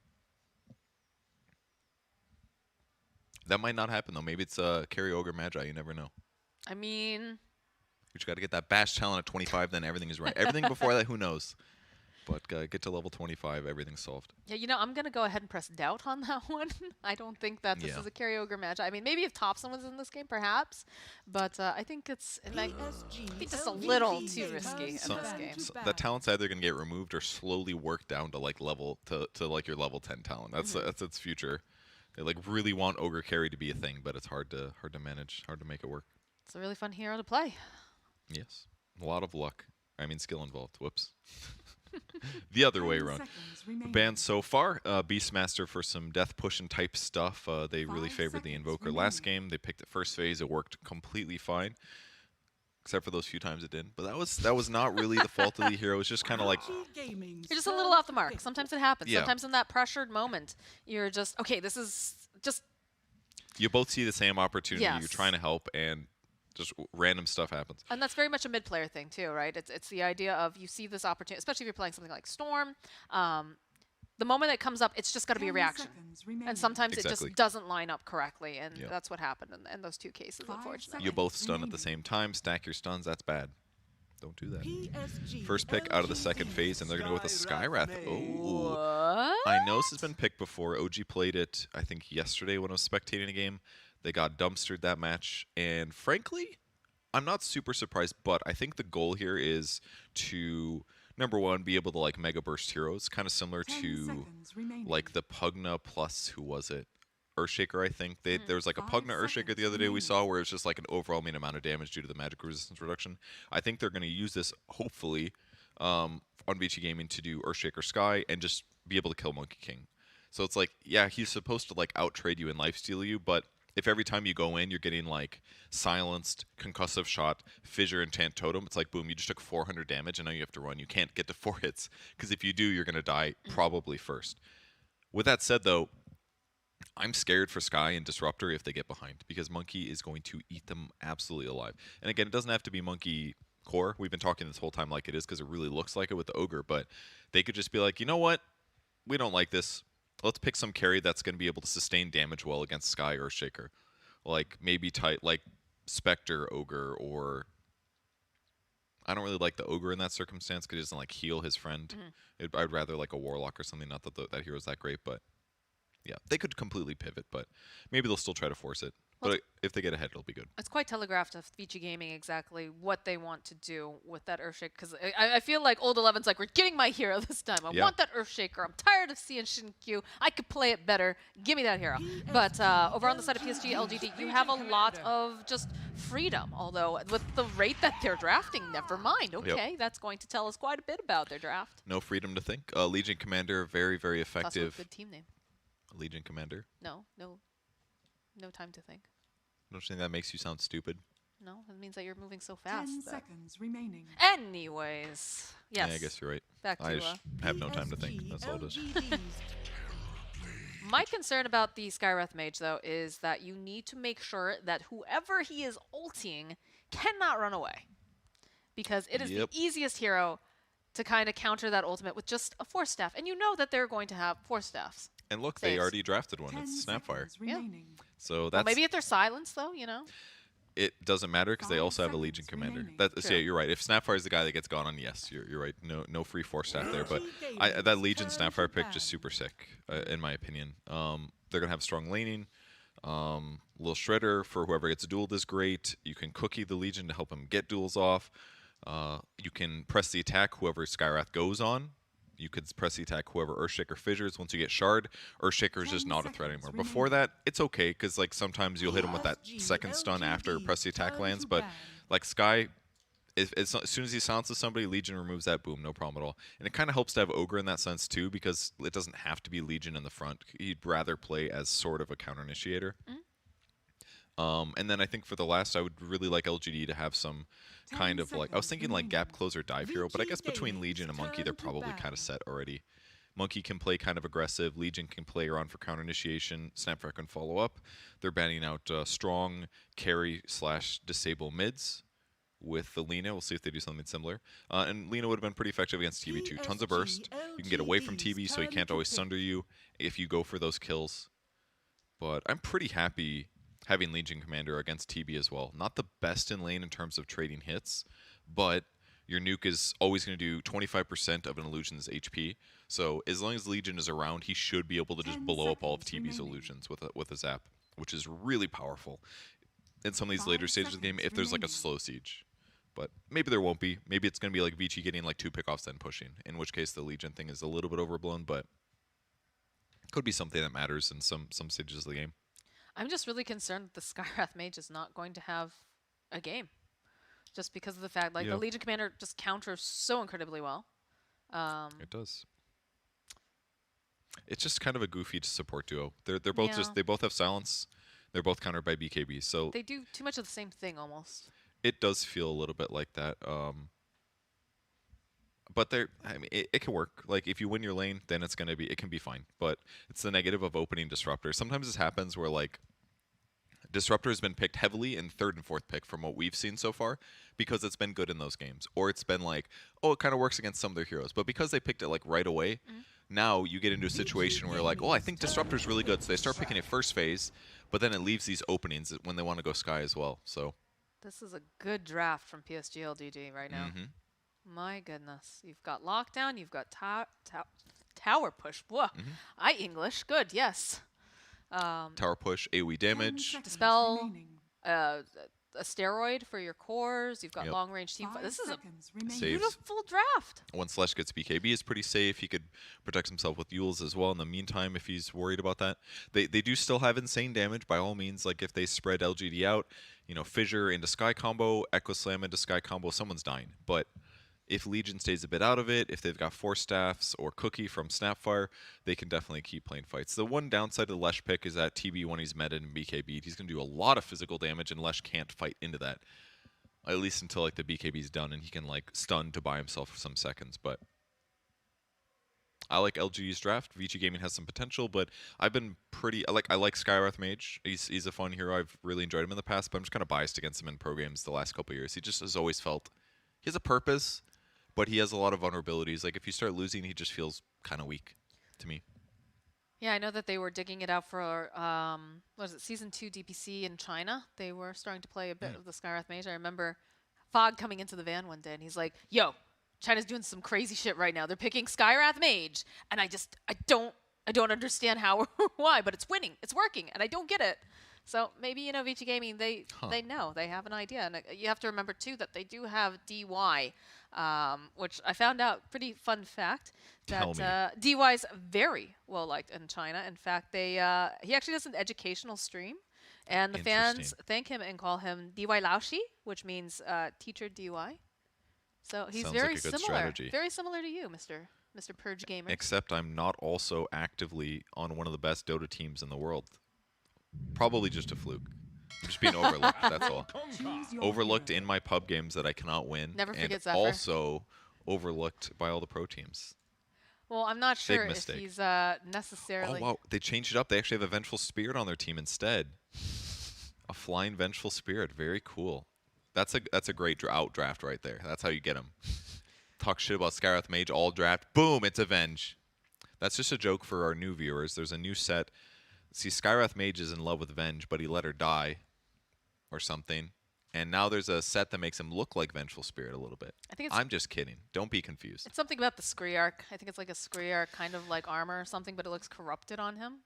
That might not happen, though. Maybe it's Carry Ogre Magi. You never know. I mean, you just got to get that bash talent at 25, then everything is right. Everything before that, who knows? But get to level 25, everything's solved. Yeah, you know, I'm going to go ahead and press doubt on that one. I don't think that this is a Carry Ogre match. I mean, maybe if Thompson was in this game, perhaps. But I think it's just a little too risky in this game. So that talent's either going to get removed or slowly worked down to like level to like your level 10 talent. That's its future. They like really want Ogre Carry to be a thing, but it's hard to manage, hard to make it work. It's a really fun hero to play. Yes. A lot of luck. I mean, skill involved. Whoops. The other way around. Banned so far, Beastmaster for some death push and type stuff. They really favored the Invoker last game. They picked it first phase. It worked completely fine. except for those few times it didn't. But that was not really the fault of the hero. It was just kind of like You're just a little off the mark. Sometimes it happens. Yeah. Sometimes in that pressured moment, you're just, okay, this is just... You both see the same opportunity. Yes. You're trying to help, and just random stuff happens. And that's very much a mid-player thing too, right? It's the idea of you see this opportunity, especially if you're playing something like Storm. The moment it comes up, it's just got to be a reaction. And sometimes it just doesn't line up correctly, and that's what happened in those 2 cases, unfortunately. You both stun at the same time, stack your stuns, that's bad. Don't do that. First pick out of the second phase, and they're going to go with a Skywrath. Oh. What? I know this has been picked before. OG played it, I think, yesterday when I was spectating a game. They got dumpstered that match, and frankly, I'm not super surprised, but I think the goal here is to, number one, be able to like Mega Burst heroes, kind of similar to like the Pugna plus, who was it? Earthshaker, I think. There was like a Pugna Earthshaker the other day we saw where it's just like an overall mean amount of damage due to the magic resistance reduction. I think they're going to use this, hopefully, on Vici Gaming to do Earthshaker Sky and just be able to kill Monkey King. So it's like, yeah, he's supposed to like out-trade you and lifesteal you, but if every time you go in, you're getting like silenced, concussive shot, fissure, and Tant Totem, it's like, boom, you just took 400 damage and now you have to run. You can't get to 4 hits because if you do, you're going to die probably first. With that said, though, I'm scared for Sky and Disruptor if they get behind because Monkey is going to eat them absolutely alive. And again, it doesn't have to be Monkey core. We've been talking this whole time like it is because it really looks like it with the Ogre, but they could just be like, you know what? We don't like this. Let's pick some carry that's going to be able to sustain damage well against Sky or Shaker. Like maybe like Spectre Ogre, or I don't really like the Ogre in that circumstance because he doesn't like heal his friend. I'd rather like a Warlock or something. Not that that hero's that great, but yeah, they could completely pivot, but maybe they'll still try to force it. But if they get ahead, it'll be good. It's quite telegraphed of Vici Gaming exactly what they want to do with that Earthshaker, because I feel like Old 11's like, we're getting my hero this time. I want that Earthshaker. I'm tired of seeing Shinkyu. I could play it better. Give me that hero. But over on the side of PSG.LGD, you have a lot of just freedom, although with the rate that they're drafting, never mind. Okay, that's going to tell us quite a bit about their draft. No freedom to think. Legion Commander, very, very effective. Also a good team name. Legion Commander. No time to think. Don't you think that makes you sound stupid? No, it means that you're moving so fast. 10 seconds remaining. Anyways, yes. Yeah, I guess you're right. Back to I just have no time to think. That's all it is. My concern about the Skywrath Mage, though, is that you need to make sure that whoever he is ulting cannot run away. Because it is the easiest hero to kind of counter that ultimate with just a Force Staff. And you know that they're going to have Force Staffs. And look, they already drafted one. It's Snapfire. Yeah. So that's... Well, maybe if they're silenced, though, you know. It doesn't matter because they also have a Legion Commander. Yeah, you're right. If Snapfire is the guy that gets gone on, yes, you're right. No free Force Staff there. But that Legion Snapfire pick just super sick, in my opinion. They're going to have strong laning. Little Shredder for whoever gets dueled is great. You can cookie the Legion to help him get duels off. You can press the attack whoever Skywrath goes on. You could press the attack whoever Earthshaker fissures. Once you get Shard, Earthshaker is just not a threat anymore. Before that, it's okay, because like sometimes you'll hit him with that second stun after press the attack lands, but like Sky, as soon as he silences somebody, Legion removes that, boom, no problem at all. And it kind of helps to have Ogre in that sense too, because it doesn't have to be Legion in the front. He'd rather play as sort of a counter-initiator. And then I think for the last, I would really like LGD to have some kind of like, I was thinking like gap closer dive hero, but I guess between Legion and Monkey, they're probably kind of set already. Monkey can play kind of aggressive, Legion can play around for counter initiation, Snapfire can follow up. They're banning out strong carry / disable mids with the Lina. We'll see if they do something similar. And Lina would have been pretty effective against TB too. Tons of burst. You can get away from TB so he can't always sunder you if you go for those kills. But I'm pretty happy having Legion Commander against TB as well. Not the best in lane in terms of trading hits, but your nuke is always going to do 25% of an illusion's HP. So as long as Legion is around, he should be able to just blow up all of TB's illusions with a zap, which is really powerful in some of these later stages of the game if there's like a slow siege. But maybe there won't be. Maybe it's going to be like Vici getting like 2 pickoffs then pushing, in which case the Legion thing is a little bit overblown, but could be something that matters in some stages of the game. I'm just really concerned that the Skywrath Mage is not going to have a game. Just because of the fact, like, the Legion Commander just counters so incredibly well. It does. It's just kind of a goofy support duo. They're both they both have silence. They're both countered by BKB. So they do too much of the same thing almost. It does feel a little bit like that. But I mean, it can work. Like if you win your lane, then it can be fine. But it's the negative of opening Disruptor. Sometimes this happens where like Disruptor has been picked heavily in third and fourth pick from what we've seen so far because it's been good in those games. Or it's been like, oh, it kind of works against some of their heroes. But because they picked it like right away, now you get into a situation where you're like, oh, I think Disruptor's really good. So they start picking it first phase, but then it leaves these openings when they want to go Sky as well. So this is a good draft from PSG.LGD right now. My goodness. You've got Lockdown, you've got Tower Push. Whoa. I English. Good, yes. Tower Push, AoE damage. Dispel, a steroid for your cores. You've got long range team. This is a beautiful draft. When Slash gets BKB, is pretty safe. He could protect himself with Yules as well in the meantime if he's worried about that. They do still have insane damage by all means. Like if they spread LGD out, you know, Fissure into Sky combo, Echo Slam into Sky combo, someone's dying. But if Legion stays a bit out of it, if they've got Force Staffs or Cookie from Snapfire, they can definitely keep playing fights. The one downside of the Lesh pick is that TB, when he's meta and BKB'd, he's going to do a lot of physical damage, and Lesh can't fight into that. At least until like the BKB's done and he can like stun to buy himself for some seconds. But I like LGD's draft. Vici Gaming has some potential, but I've been pretty... I like Skywrath Mage. He's a fun hero. I've really enjoyed him in the past, but I'm just kind of biased against him in pro games the last couple of years. He just has always felt... He has a purpose, but he has a lot of vulnerabilities. Like, if you start losing, he just feels kind of weak to me. Yeah, I know that they were digging it out for, what was it, Season 2 DPC in China. They were starting to play a bit of the Skywrath Mage. I remember Fog coming into the van one day, and he's like, yo, China's doing some crazy shit right now. They're picking Skywrath Mage, and I don't understand how or why, but it's winning. It's working, and I don't get it. So maybe, you know, Vici Gaming, they know. They have an idea. And you have to remember, too, that they do have DY, which I found out, pretty fun fact, that DY is very well-liked in China. In fact, he actually does an educational stream, and the fans thank him and call him DY Laoshi, which means teacher DY. So he's very similar to you, Mr. Purge Gamer. Except I'm not also actively on one of the best Dota teams in the world. Probably just a fluke. I'm just being overlooked, that's all. Overlooked in my pub games that I cannot win. Never forget Zephyr. Also overlooked by all the pro teams. Well, I'm not sure if he's necessarily... Oh, wow. They changed it up. They actually have a Vengeful Spirit on their team instead. A flying Vengeful Spirit. Very cool. That's a great outdraft right there. That's how you get him. Talk shit about Skywrath Mage, all draft. Boom, it's Avenge. That's just a joke for our new viewers. There's a new set... See, Skywrath Mage is in love with Venge, but he let her die or something. And now there's a set that makes him look like Vengeful Spirit a little bit. I'm just kidding. Don't be confused. It's something about the Scree arc. I think it's like a Scree arc, kind of like armor or something, but it looks corrupted on him.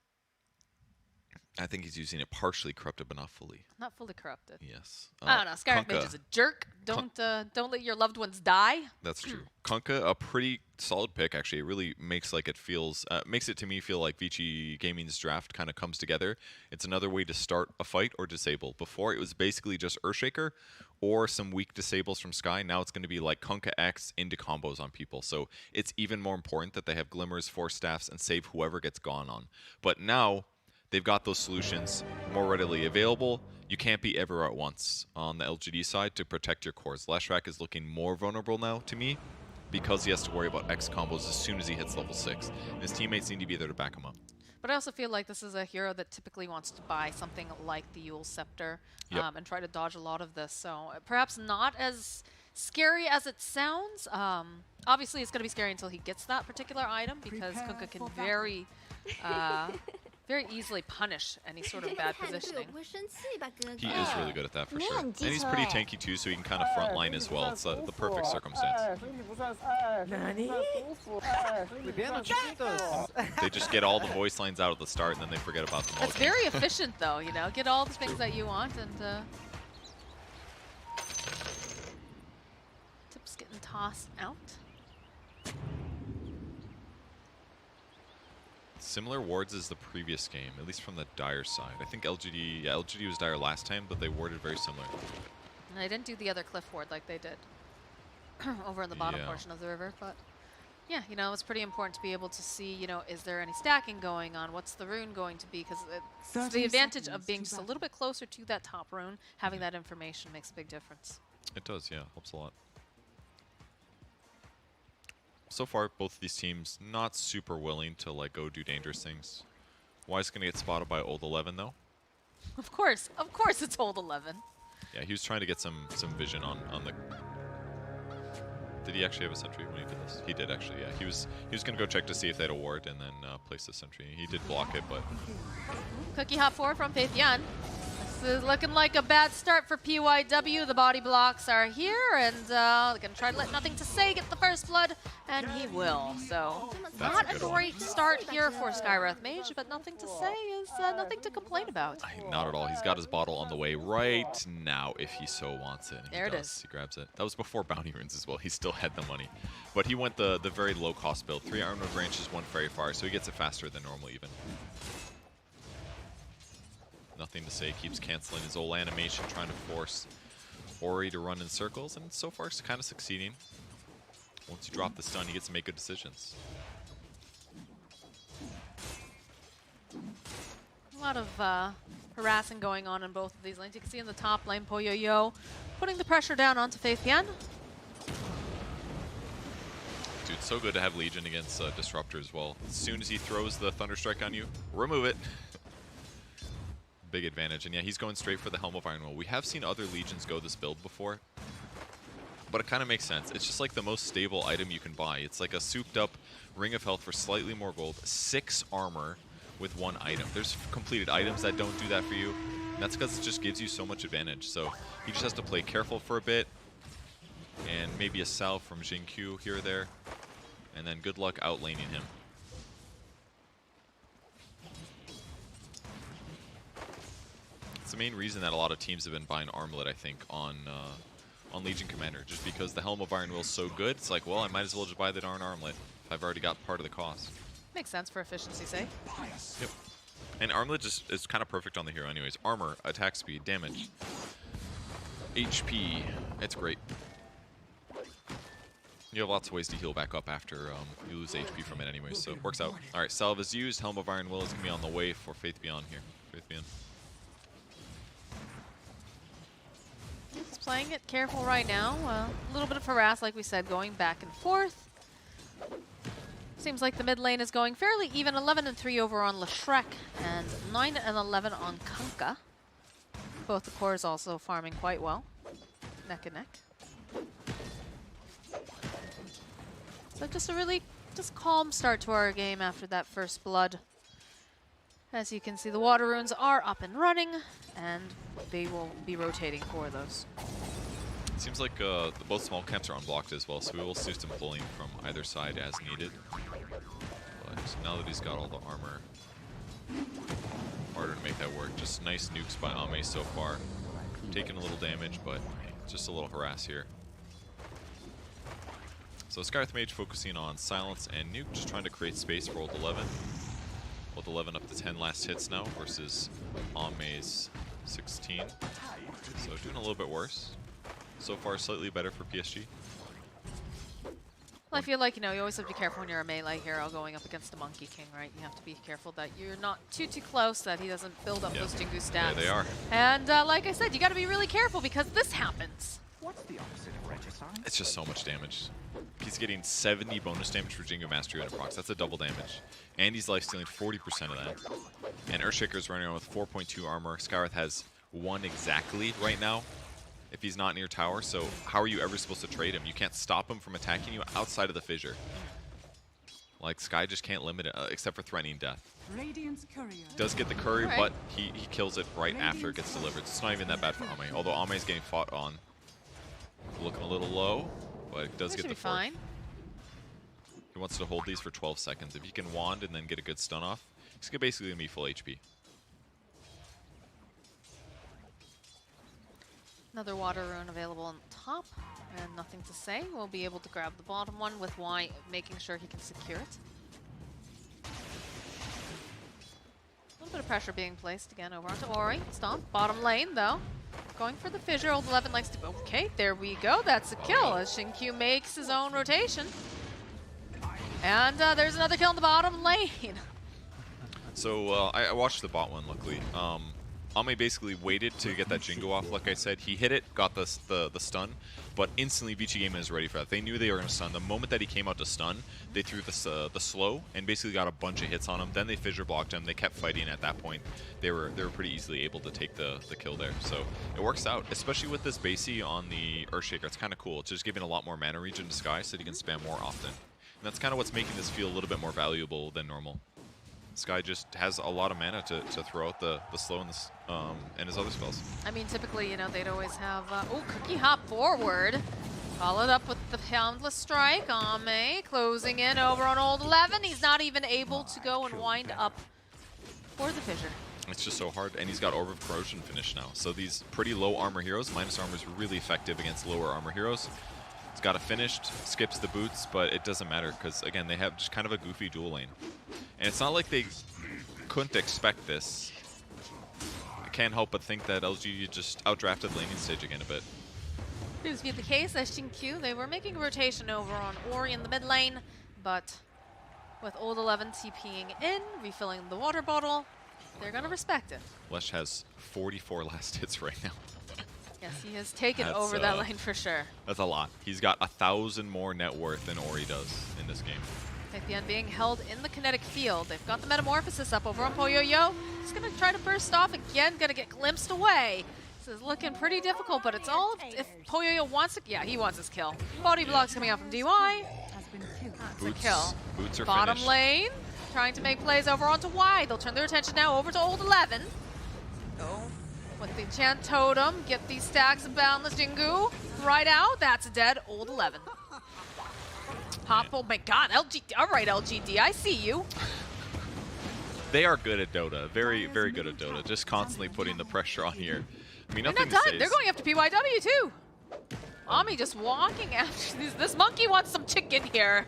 I think he's using it partially corrupted, but not fully. Not fully corrupted. Yes. I don't know. Skywrath Mage is a jerk. Don't let your loved ones die. That's true. Kunkka, a pretty solid pick, actually. It really makes like it feels makes it to me feel like Vici Gaming's draft kind of comes together. It's another way to start a fight or disable. Before it was basically just Earthshaker or some weak disables from Sky. Now it's going to be like Kunkka X into combos on people. So it's even more important that they have Glimmers, Force Staffs, and save whoever gets gone on. But now they've got those solutions more readily available. You can't be everywhere at once on the LGD side to protect your cores. Leshrac is looking more vulnerable now to me because he has to worry about X combos as soon as he hits level 6. And his teammates need to be there to back him up. But I also feel like this is a hero that typically wants to buy something like the Yule Scepter and try to dodge a lot of this. So perhaps not as scary as it sounds. Obviously, it's going to be scary until he gets that particular item because Kunkka can very easily punish any sort of bad positioning. He is really good at that for sure. And he's pretty tanky too, so he can kind of frontline as well. It's the perfect circumstance. They just get all the voice lines out at the start and then they forget about them all. It's very efficient though, you know? Get all the things that you want and Tip's getting tossed out. Similar wards as the previous game, at least from the Dire side. I think LGD was Dire last time, but they warded very similar. And they didn't do the other cliff ward like they did over in the bottom portion of the river, but yeah, you know, it's pretty important to be able to see, you know, is there any stacking going on? What's the rune going to be? Because it's the advantage of being just a little bit closer to that top rune, having that information makes a big difference. It does, yeah. Helps a lot. So far, both of these teams not super willing to like go do dangerous things. Wise gonna get spotted by Old 11 though. Of course it's Old 11. Yeah, he was trying to get some vision on the. Did he actually have a sentry when he did this? He did actually. Yeah, he was gonna go check to see if they had a ward and then place the sentry. He did block it, but. Cookie hop forward from Faithian. This is looking like a bad start for PYW. The body blocks are here, and they're going to try to let Nothing to Say get the first blood, and he will. So, not a great start here for Skywrath Mage, but Nothing to Say is nothing to complain about. Not at all. He's got his bottle on the way right now if he so wants it. There it is. He grabs it. That was before Bounty Runes as well. He still had the money. But he went the very low-cost build. 3 Armor Branches, 1 Fairy Fire, so he gets it faster than normal even. Nothing to Say keeps canceling his old animation, trying to force Ori to run in circles, and so far it's kind of succeeding. Once you drop the stun, he gets to make good decisions. A lot of harassing going on in both of these lanes. You can see in the top lane, Poyoyo putting the pressure down onto Faithian. Dude, so good to have Legion against Disruptor as well. As soon as he throws the Thunderstrike on you, remove it. Big advantage, and yeah, he's going straight for the Helm of Iron Will. We have seen other Legions go this build before, but it kind of makes sense. It's just like the most stable item you can buy. It's like a souped up Ring of Health for slightly more gold, 6 armor with 1 item. There's completed items that don't do that for you, and that's because it just gives you so much advantage. So he just has to play careful for a bit, and maybe a salve from Jingqiu here or there, and then good luck outlaning him. It's the main reason that a lot of teams have been buying Armlet, I think, on Legion Commander, just because the Helm of Iron Will is so good. It's like, well, I might as well just buy the darn Armlet if I've already got part of the cost. Makes sense for efficiency's sake. Yep. And Armlet just is kind of perfect on the hero anyways. Armor, attack speed, damage, HP. It's great. You have lots of ways to heal back up after you lose HP from it anyways, so it works out. All right, Salve is used. Helm of Iron Will is going to be on the way for Faith Beyond here. Faith Beyond. He's playing it careful right now. A little bit of harass, like we said, going back and forth. Seems like the mid lane is going fairly even. 11-3 over on Leshrek and 9-11 on Kunkka. Both the cores also farming quite well. Neck and neck. So just a really calm start to our game after that first blood. As you can see, the water runes are up and running, and they will be rotating for those. It seems like both small camps are unblocked as well, so we will see some pulling from either side as needed. But now that he's got all the armor, harder to make that work. Just nice nukes by Ame so far. Taking a little damage, but just a little harass here. So Skywrath Mage focusing on silence and nuke, just trying to create space for Old 11. Old 11 up to 10 last hits now versus Ame's 16. So doing a little bit worse. So far slightly better for PSG. Well, I feel like, you always have to be careful when you're a melee hero going up against a Monkey King, right? You have to be careful that you're not too close, that he doesn't build up those Jingu stats. Yeah, they are. And like I said, you got to be really careful because this happens. What's the opposite of regicide? It's just so much damage. He's getting 70 bonus damage for Jingu Mastery and procs. That's a double damage. And he's lifestealing 40% of that. And Earthshaker's running around with 4.2 armor. Skywrath has 1 exactly right now if he's not near tower. So how are you ever supposed to trade him? You can't stop him from attacking you outside of the fissure. Like, Sky just can't limit it except for threatening death. Does get the courier, but he kills it right after it gets delivered. It's not even that bad for Ame. Although Ame is getting fought on. Looking a little low, but it does get the fork. Fine. He wants to hold these for 12 seconds. If he can wand and then get a good stun off, he's basically going to be full HP. Another water rune available on the top, and Nothing to Say. We'll be able to grab the bottom one with Y, making sure he can secure it. A little bit of pressure being placed again over onto Ori. Stomp, bottom lane though. Going for the fissure. Old 11 likes to... Okay, there we go. That's a kill as Jingqiu makes his own rotation. And there's another kill in the bottom lane. So I watched the bot one, luckily. Ame basically waited to get that Jingo off, like I said. He hit it, got the stun, but instantly Vici Gaming is ready for that. They knew they were going to stun. The moment that he came out to stun, they threw the slow and basically got a bunch of hits on him. Then they fissure blocked him. They kept fighting. At that point, they were pretty easily able to take the kill there. So it works out, especially with this Vici on the Earthshaker. It's kind of cool. It's just giving a lot more mana regen to Sky so that he can spam more often. And that's kind of what's making this feel a little bit more valuable than normal. Sky just has a lot of mana to throw out the slow and his other spells. I mean, typically, you know, they'd always have, oh, Cookie hop forward. Followed up with the Boundless Strike. Ame closing in over on Old 11. He's not even able to go and wind up for the fissure. It's just so hard, and he's got Orb of Corrosion finished now. So these pretty low armor heroes, minus armor is really effective against lower armor heroes. He's got it finished, skips the boots, but it doesn't matter because, again, they have just kind of a goofy dual lane. And it's not like they couldn't expect this. I can't help but think that LGD just outdrafted laning stage again a bit. Proves to be the case as Xinkyu, they were making a rotation over on Ori in the mid lane, but with Old 11 TPing in, refilling the water bottle, they're going to respect it. Lesh has 44 last hits right now. Yes, he has taken over that lane for sure. That's a lot. He's got 1,000 more net worth than Ori does in this game. Faithian being held in the kinetic field. They've got the Metamorphosis up over on Poyoyo. He's going to try to burst off again, going to get glimpsed away. This is looking pretty difficult, but it's all if Poyoyo wants to. Yeah, he wants his kill. Body blocks coming out from DY. That's a kill. Boots are Bottom finished. lane, trying to make plays over onto Y. They'll turn their attention now over to Old 11. Go with the Enchant Totem, get these stacks of Boundless Jingu right out. That's a dead Old 11. Pop, oh my god, LGD, all right, LGD, I see you. They are good at Dota, very, very good at Dota, just constantly putting the pressure on here. I mean, They're nothing not to done, say. they're going after PYW too. Ami just walking after this monkey wants some chicken here.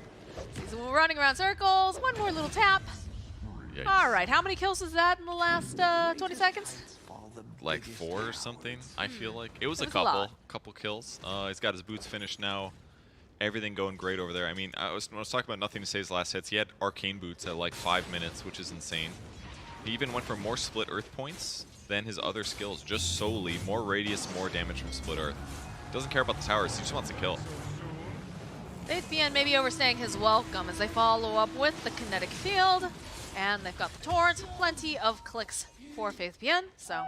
He's running around circles, one more little tap. Yikes. All right, how many kills is that in the last 20 seconds? Like 4 or something, I feel like. It was It a was a lot. couple kills. He's got his boots finished now. Everything going great over there. I mean, when I was talking about nothing to say his last hits, he had Arcane Boots at like 5 minutes, which is insane. He even went for more Split Earth points than his other skills, just solely more radius, more damage from Split Earth. Doesn't care about the towers, he just wants to kill. Faithian maybe overstaying his welcome as they follow up with the kinetic field, and they've got the torrent, plenty of clicks for Faithian, so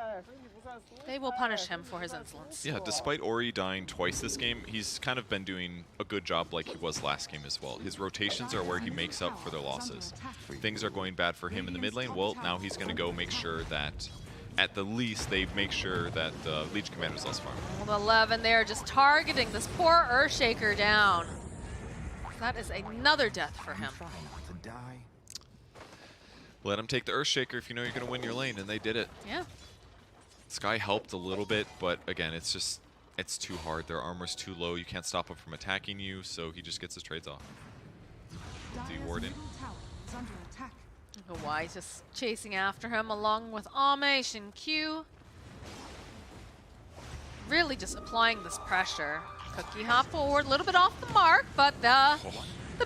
they will punish him for his insolence. Yeah, despite Ori dying twice this game, he's kind of been doing a good job like he was last game as well. His rotations are where he makes up for their losses. Things are going bad for him in the mid lane, well, now he's going to go make sure that, at the least, they make sure that Legion Commander's less farm. Old 11 there just targeting this poor Earthshaker down. That is another death for him. Let him take the Earthshaker if you know you're going to win your lane, and they did it. Yeah. Sky helped a little bit, but again, it's too hard. Their armor's too low. You can't stop him from attacking you, so he just gets his trades off. The Warden. Y just chasing after him along with Ame, Xinkyu. Really just applying this pressure. Cookie hop forward, a little bit off the mark, but the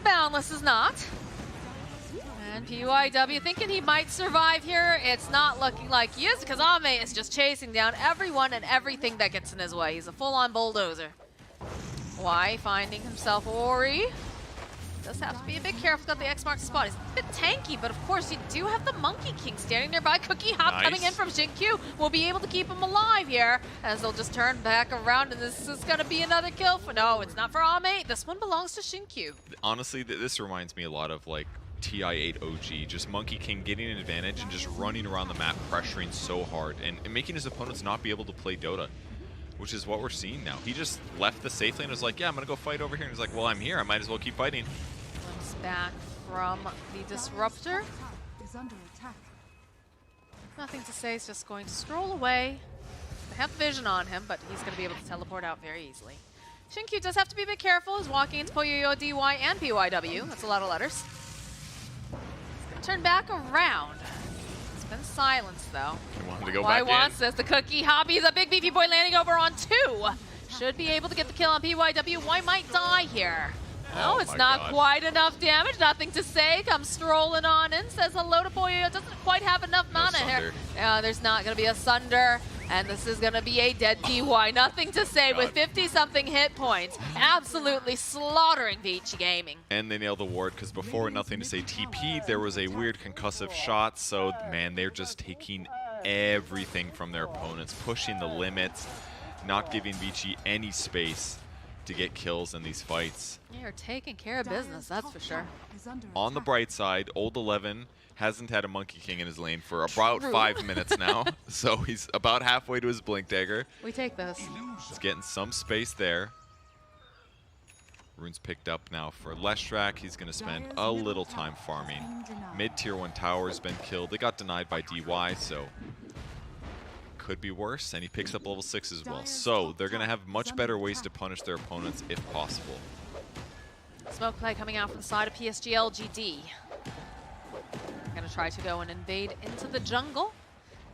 Boundless is not. And PYW thinking he might survive here. It's not looking like he is because Ame is just chasing down everyone and everything that gets in his way. He's a full-on bulldozer. Y finding himself Ori. Does have to be a bit careful. Got the X marks the spot. He's a bit tanky, but of course you do have the Monkey King standing nearby. Cookie hop coming in from Xinkyu will be able to keep him alive here as they'll just turn back around, and this is going to be another kill. No, it's not for Ame. This one belongs to Xinkyu. Honestly, this reminds me a lot of like TI8 OG, just Monkey King getting an advantage and just running around the map, pressuring so hard and making his opponents not be able to play Dota, which is what we're seeing now. He just left the safe lane and was like, yeah, I'm going to go fight over here. And he's like, well, I'm here. I might as well keep fighting. Glimpse back from the Disruptor. Nothing to say. He's just going to stroll away. They have vision on him, but he's going to be able to teleport out very easily. Xinkyu does have to be a bit careful. He's walking into Poyoyo, DY, and PYW. That's a lot of letters. Turn back around. It's been silenced though. He wanted to go Y back wants in. this. The Cookie hobby is a big beefy boy landing over on 2. Should be able to get the kill on PYW. Y might die here. Oh, it's not quite enough damage. Nothing to say. Comes strolling on in. Says hello to Poyo. Doesn't quite have enough mana here. There's not going to be a Sunder. And this is going to be a dead DY. Nothing to say with 50-something hit points. Absolutely slaughtering Vici Gaming. And they nailed the ward because before Nothing to Say TP, there was a weird concussive shot. So, man, they're just taking everything from their opponents, pushing the limits, not giving Vici any space to get kills in these fights. You're taking care of business, that's for sure. On the bright side, Old 11 hasn't had a Monkey King in his lane for about 5 minutes now, so he's about halfway to his Blink Dagger. We take this. He's getting some space there. Rune's picked up now for Leshrac. He's going to spend a little time farming. Mid-tier 1 tower's been killed. They got denied by DY, so could be worse, and he picks up level 6 as well. So they're going to have much better ways to punish their opponents if possible. Smoke play coming out from the side of PSG.LGD. Going to try to go and invade into the jungle.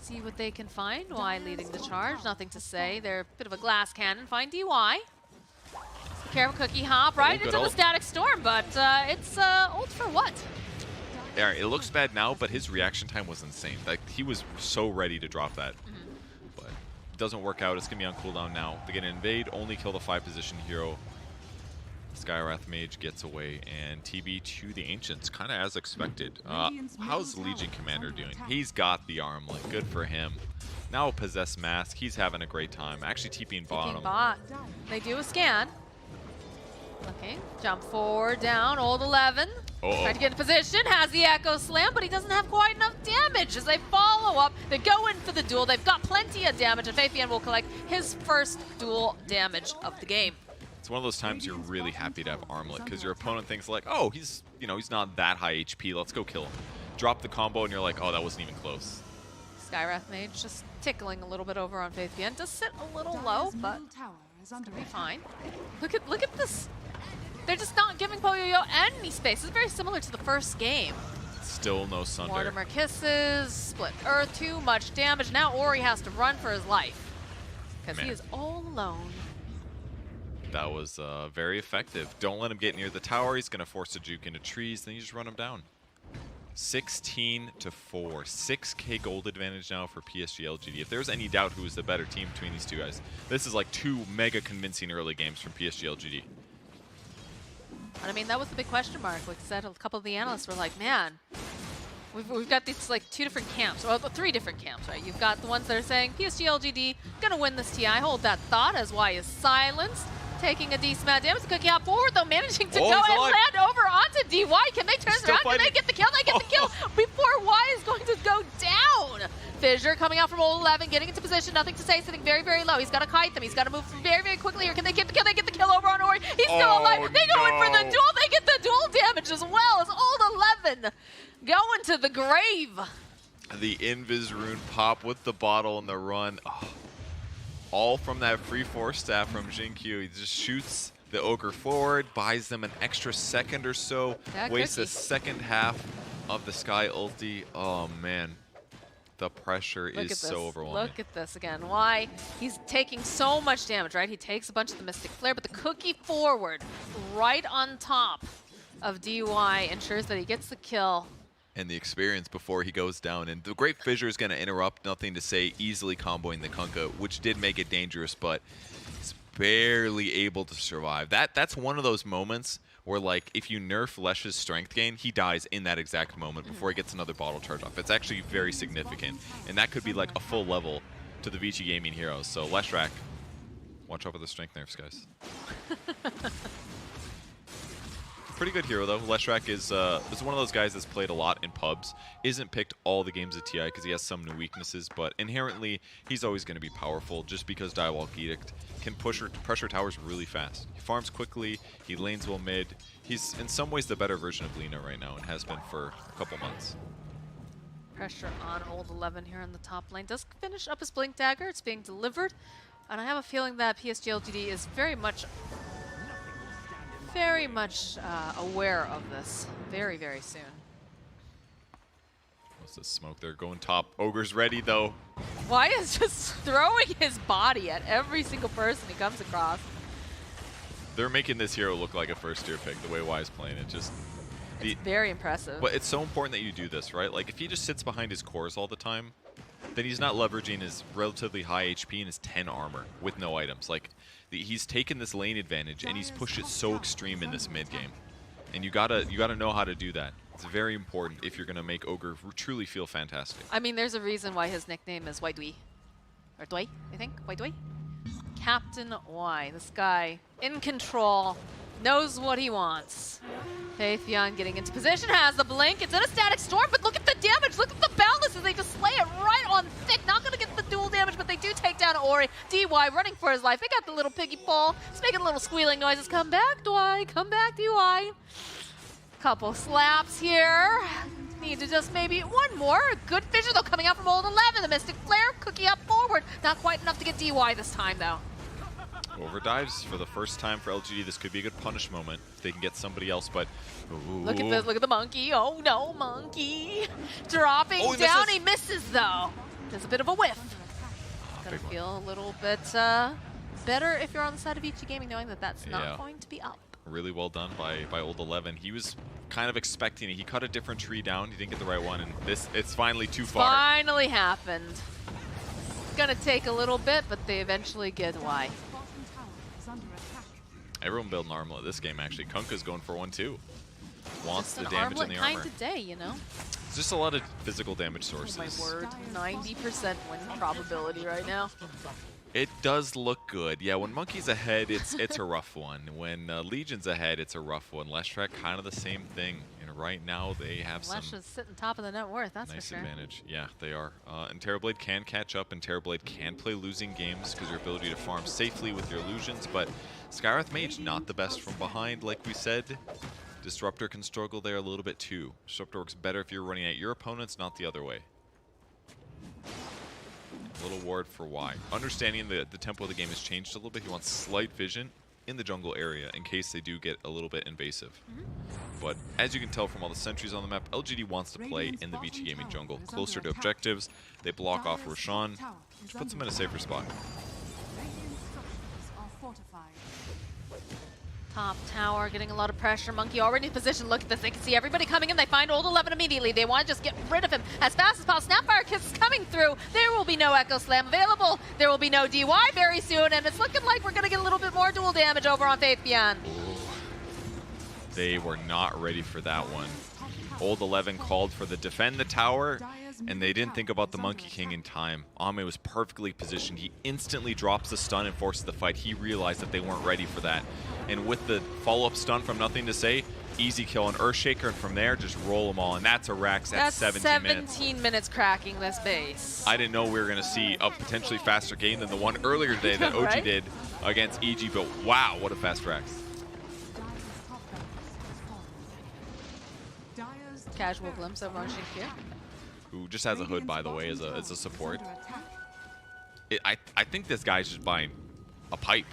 See what they can find. Y leading the charge. Nothing to say. They're a bit of a glass cannon. Find DY. Careful Cookie hop right into the static storm, but it's ult for what? Yeah, it looks bad now, but his reaction time was insane. Like, he was so ready to drop that. But it doesn't work out. It's going to be on cooldown now. They're going to invade, only kill the 5 position hero. Skywrath Mage gets away, and TB to the Ancients, kind of as expected. How's Legion Commander doing? He's got the armlet. Good for him. Now a Possessed Mask. He's having a great time. Actually TPing bottom. They do a scan. Looking. Jump forward, down. Old 11. Trying to get in position. Has the Echo Slam, but he doesn't have quite enough damage. As they follow up, they go in for the duel. They've got plenty of damage, and Fabian will collect his first duel damage of the game. It's one of those times you're really happy to have armlet because your opponent thinks like, oh, he's not that high HP. Let's go kill him. Drop the combo, and you're like, oh, that wasn't even close. Skywrath Mage just tickling a little bit over on Fabian. Does sit a little low, but it's gonna be fine. Look at this. They're just not giving Poyo any space. It's very similar to the first game. Still no Sunder. Mortimer kisses, split earth, too much damage. Now Ori has to run for his life because he is all alone. That was very effective. Don't let him get near the tower. He's going to force a juke into trees. Then you just run him down. 16-4. 6K gold advantage now for PSG.LGD. If there's any doubt who is the better team between these two guys, this is like 2 mega convincing early games from PSG.LGD. I mean, that was the big question mark. Like I said, a couple of the analysts were like, man, we've got these like 2 different camps, or 3 different camps, right? You've got the ones that are saying PSG.LGD gonna win this TI. Hold that thought as Y is silenced. Taking a decent amount of damage. Cookie out forward, though, managing to go and land over onto DY. Can they turn it around? Can they get the kill? They get the kill before Y is going to go down. Fissure coming out from Old 11, getting into position. Nothing to say, sitting very, very low. He's got to kite them. He's got to move very, very quickly here. Can they get the kill? They get the kill over on Ori. He's still alive. They go in for the duel. They get the duel damage as well as Old 11 going to the grave. The Invis rune pop with the bottle and the run. Oh. All from that free force staff from Jinkyu. He just shoots the Ogre forward, buys them an extra second or so, wastes the second half of the Sky ulti. Oh man, the pressure is so overwhelming. Look at this again. Why? He's taking so much damage, right? He takes a bunch of the Mystic Flare, but the Cookie forward, right on top of DY, ensures that he gets the kill. And the experience before he goes down. And the Great Fissure is going to interrupt, Nothing to Say, easily comboing the Kunkka, which did make it dangerous, but he's barely able to survive. That's one of those moments where, like, if you nerf Lesh's strength gain, he dies in that exact moment before he gets another bottle charge off. It's actually very significant. And that could be like a full level to the Vici Gaming heroes. So Leshrac, watch out for the strength nerfs, guys. Pretty good hero, though. Leshrac is one of those guys that's played a lot in pubs. Isn't picked all the games of TI because he has some new weaknesses, but inherently, he's always going to be powerful just because Direwolf Edict can pressure towers really fast. He farms quickly, he lanes well mid. He's in some ways the better version of Lina right now and has been for a couple months. Pressure on Old 11 here in the top lane. Does finish up his Blink Dagger. It's being delivered. And I have a feeling that PSG.LGD is very much aware of this very, very soon. What's the smoke there? Going top. Ogre's ready, though. Y is just throwing his body at every single person he comes across. They're making this hero look like a first-tier pick, the way Y's playing it. Just it's very impressive. But it's so important that you do this, right? Like, if he just sits behind his cores all the time, then he's not leveraging his relatively high HP and his 10 armor with no items. Like, he's taken this lane advantage, and he's pushed it so extreme in this mid-game. And you gotta know how to do that. It's very important if you're going to make Ogre truly feel fantastic. I mean, there's a reason why his nickname is White Dwee. Or Dwee, I think? White Dwee? Captain Y. This guy, in control, knows what he wants. Faithion getting into position, has the blink. It's in a static storm, but look at the damage. Look at the boundlesses. They just slay it right on thick. Not going to get the dual damage, but they do take down Ori. DY running for his life. They got the little piggy pole. It's making little squealing noises. Come back, DY. Come back, DY. Couple slaps here. Need to just maybe one more. Good vision, though, coming out from old 11. The Mystic Flare, cookie up forward. Not quite enough to get DY this time, though. Overdives for the first time for LGD. This could be a good punish moment if they can get somebody else, but ooh. Look at this, look at the monkey. Oh no, monkey. Dropping down, he misses though. There's a bit of a whiff. Gonna feel a little bit better if you're on the side of Vici Gaming knowing that that's not going to be up. Really well done by old 11. He was kind of expecting it. He cut a different tree down. He didn't get the right one, and it's finally too far. Finally happened. It's gonna take a little bit, but they eventually get Y. Everyone building armlet this game, actually. Kunkka's going for one, too. Wants the damage in the armor. Kind of day, you know? It's just a lot of physical damage sources. Oh my word, 90% win probability right now. It does look good. Yeah, when Monkey's ahead, it's a rough one. When Legion's ahead, it's a rough one. Leshrac, kind of the same thing. And right now, they have Lesh is sitting top of the net worth, that's nice for sure. advantage. Yeah, they are. And Terrorblade can catch up, and Terrorblade can play losing games because your ability to farm safely with your illusions, but Skywrath Mage, not the best from behind, like we said. Disruptor can struggle there a little bit too. Disruptor works better if you're running at your opponents, not the other way. A little ward for Y. Understanding the tempo of the game has changed a little bit. He wants slight vision in the jungle area in case they do get a little bit invasive. But as you can tell from all the sentries on the map, LGD wants to play in the Vici Gaming jungle. Closer to objectives, they block off Roshan, which puts them in a safer spot. Top tower getting a lot of pressure. Monkey already in position. Look at this. They can see everybody coming in. They find old 11 immediately. They want to just get rid of him as fast as possible. Snapfire Kiss is coming through. There will be no Echo Slam available. There will be no DY very soon. And it's looking like we're going to get a little bit more dual damage over on Faithion. They were not ready for that one. Old 11 called for the defend the tower, and they didn't think about the Monkey King in time. Ame was perfectly positioned. He instantly drops the stun and forces the fight. He realized that they weren't ready for that. And with the follow-up stun from Nothing to Say, easy kill on Earthshaker, and from there, just roll them all. And that's a Rax at 17 minutes. 17 minutes cracking this base. I didn't know we were going to see a potentially faster game than the one earlier today that OG right? did against EG, but wow, what a fast Rax. Casual glimpse of Roshan here. Who just has a hood, by the way, as a support. I think this guy's just buying a pipe.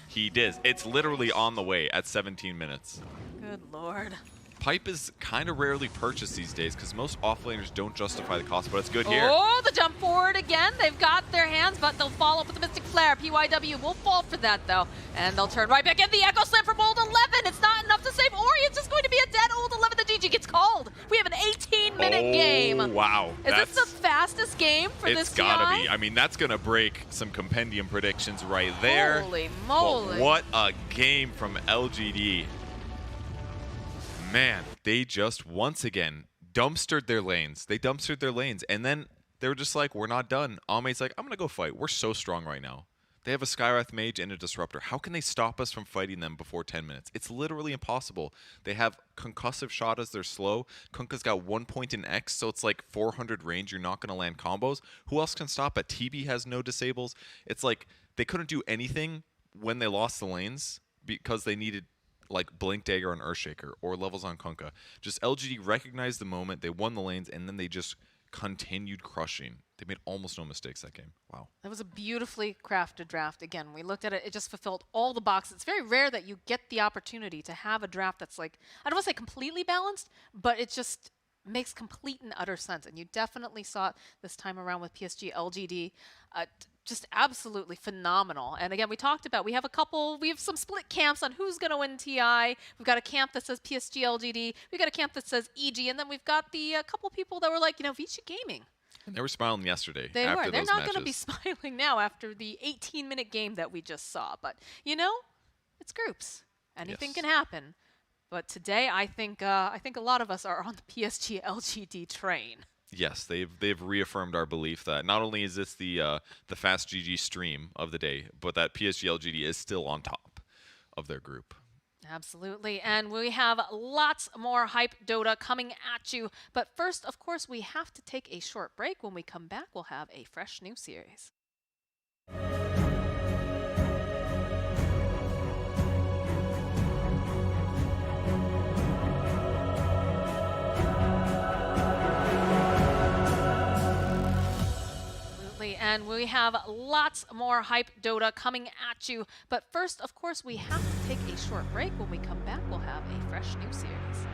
He did. It's literally on the way at 17 minutes. Good lord. Pipe is kind of rarely purchased these days because most offlaners don't justify the cost, but it's good here. Oh, the jump forward again. They've got their hands, but they'll follow up with the Mystic Flare. PYW will fall for that, though. And they'll turn right back in. The Echo Slam from Old 11. It's not enough to save Ori. It's just going to be a dead Old 11. The GG gets called. We have an 18-minute game. Wow. Is this the fastest game for this TI? It's gotta be. I mean, that's going to break some compendium predictions right there. Holy moly. But what a game from LGD. Man, they just once again dumpstered their lanes. They dumpstered their lanes, and then they were just like, we're not done. Ame's like, I'm going to go fight. We're so strong right now. They have a Skywrath Mage and a Disruptor. How can they stop us from fighting them before 10 minutes? It's literally impossible. They have concussive shot as they're slow. Kunkka's got 1 point in X, so it's like 400 range. You're not going to land combos. Who else can stop it? TB has no disables. It's like they couldn't do anything when they lost the lanes because they needed like Blink Dagger on Earthshaker or levels on Kunkka. Just LGD recognized the moment, they won the lanes, and then they just continued crushing. They made almost no mistakes that game. Wow. That was a beautifully crafted draft. Again, we looked at it, it just fulfilled all the boxes. It's very rare that you get the opportunity to have a draft that's like, I don't want to say completely balanced, but it just makes complete and utter sense. And you definitely saw it this time around with PSG.LGD. just absolutely phenomenal. And again, we talked about, we have some split camps on who's going to win TI. We've got a camp that says PSG.LGD. We've got a camp that says EG. And then we've got the couple people that were like, Vici Gaming. And they were smiling yesterday They after were. They're those not matches. going to be smiling now after the 18-minute game that we just saw. But, it's groups. Anything can happen. But today, I think a lot of us are on the PSG.LGD train. Yes, they've reaffirmed our belief that not only is this the fast GG stream of the day, but that PSG.LGD is still on top of their group. Absolutely, and we have lots more hype Dota coming at you. But first, of course, we have to take a short break. When we come back, we'll have a fresh new series. And we have lots more hype Dota coming at you. But first, of course, we have to take a short break. When we come back, we'll have a fresh new series.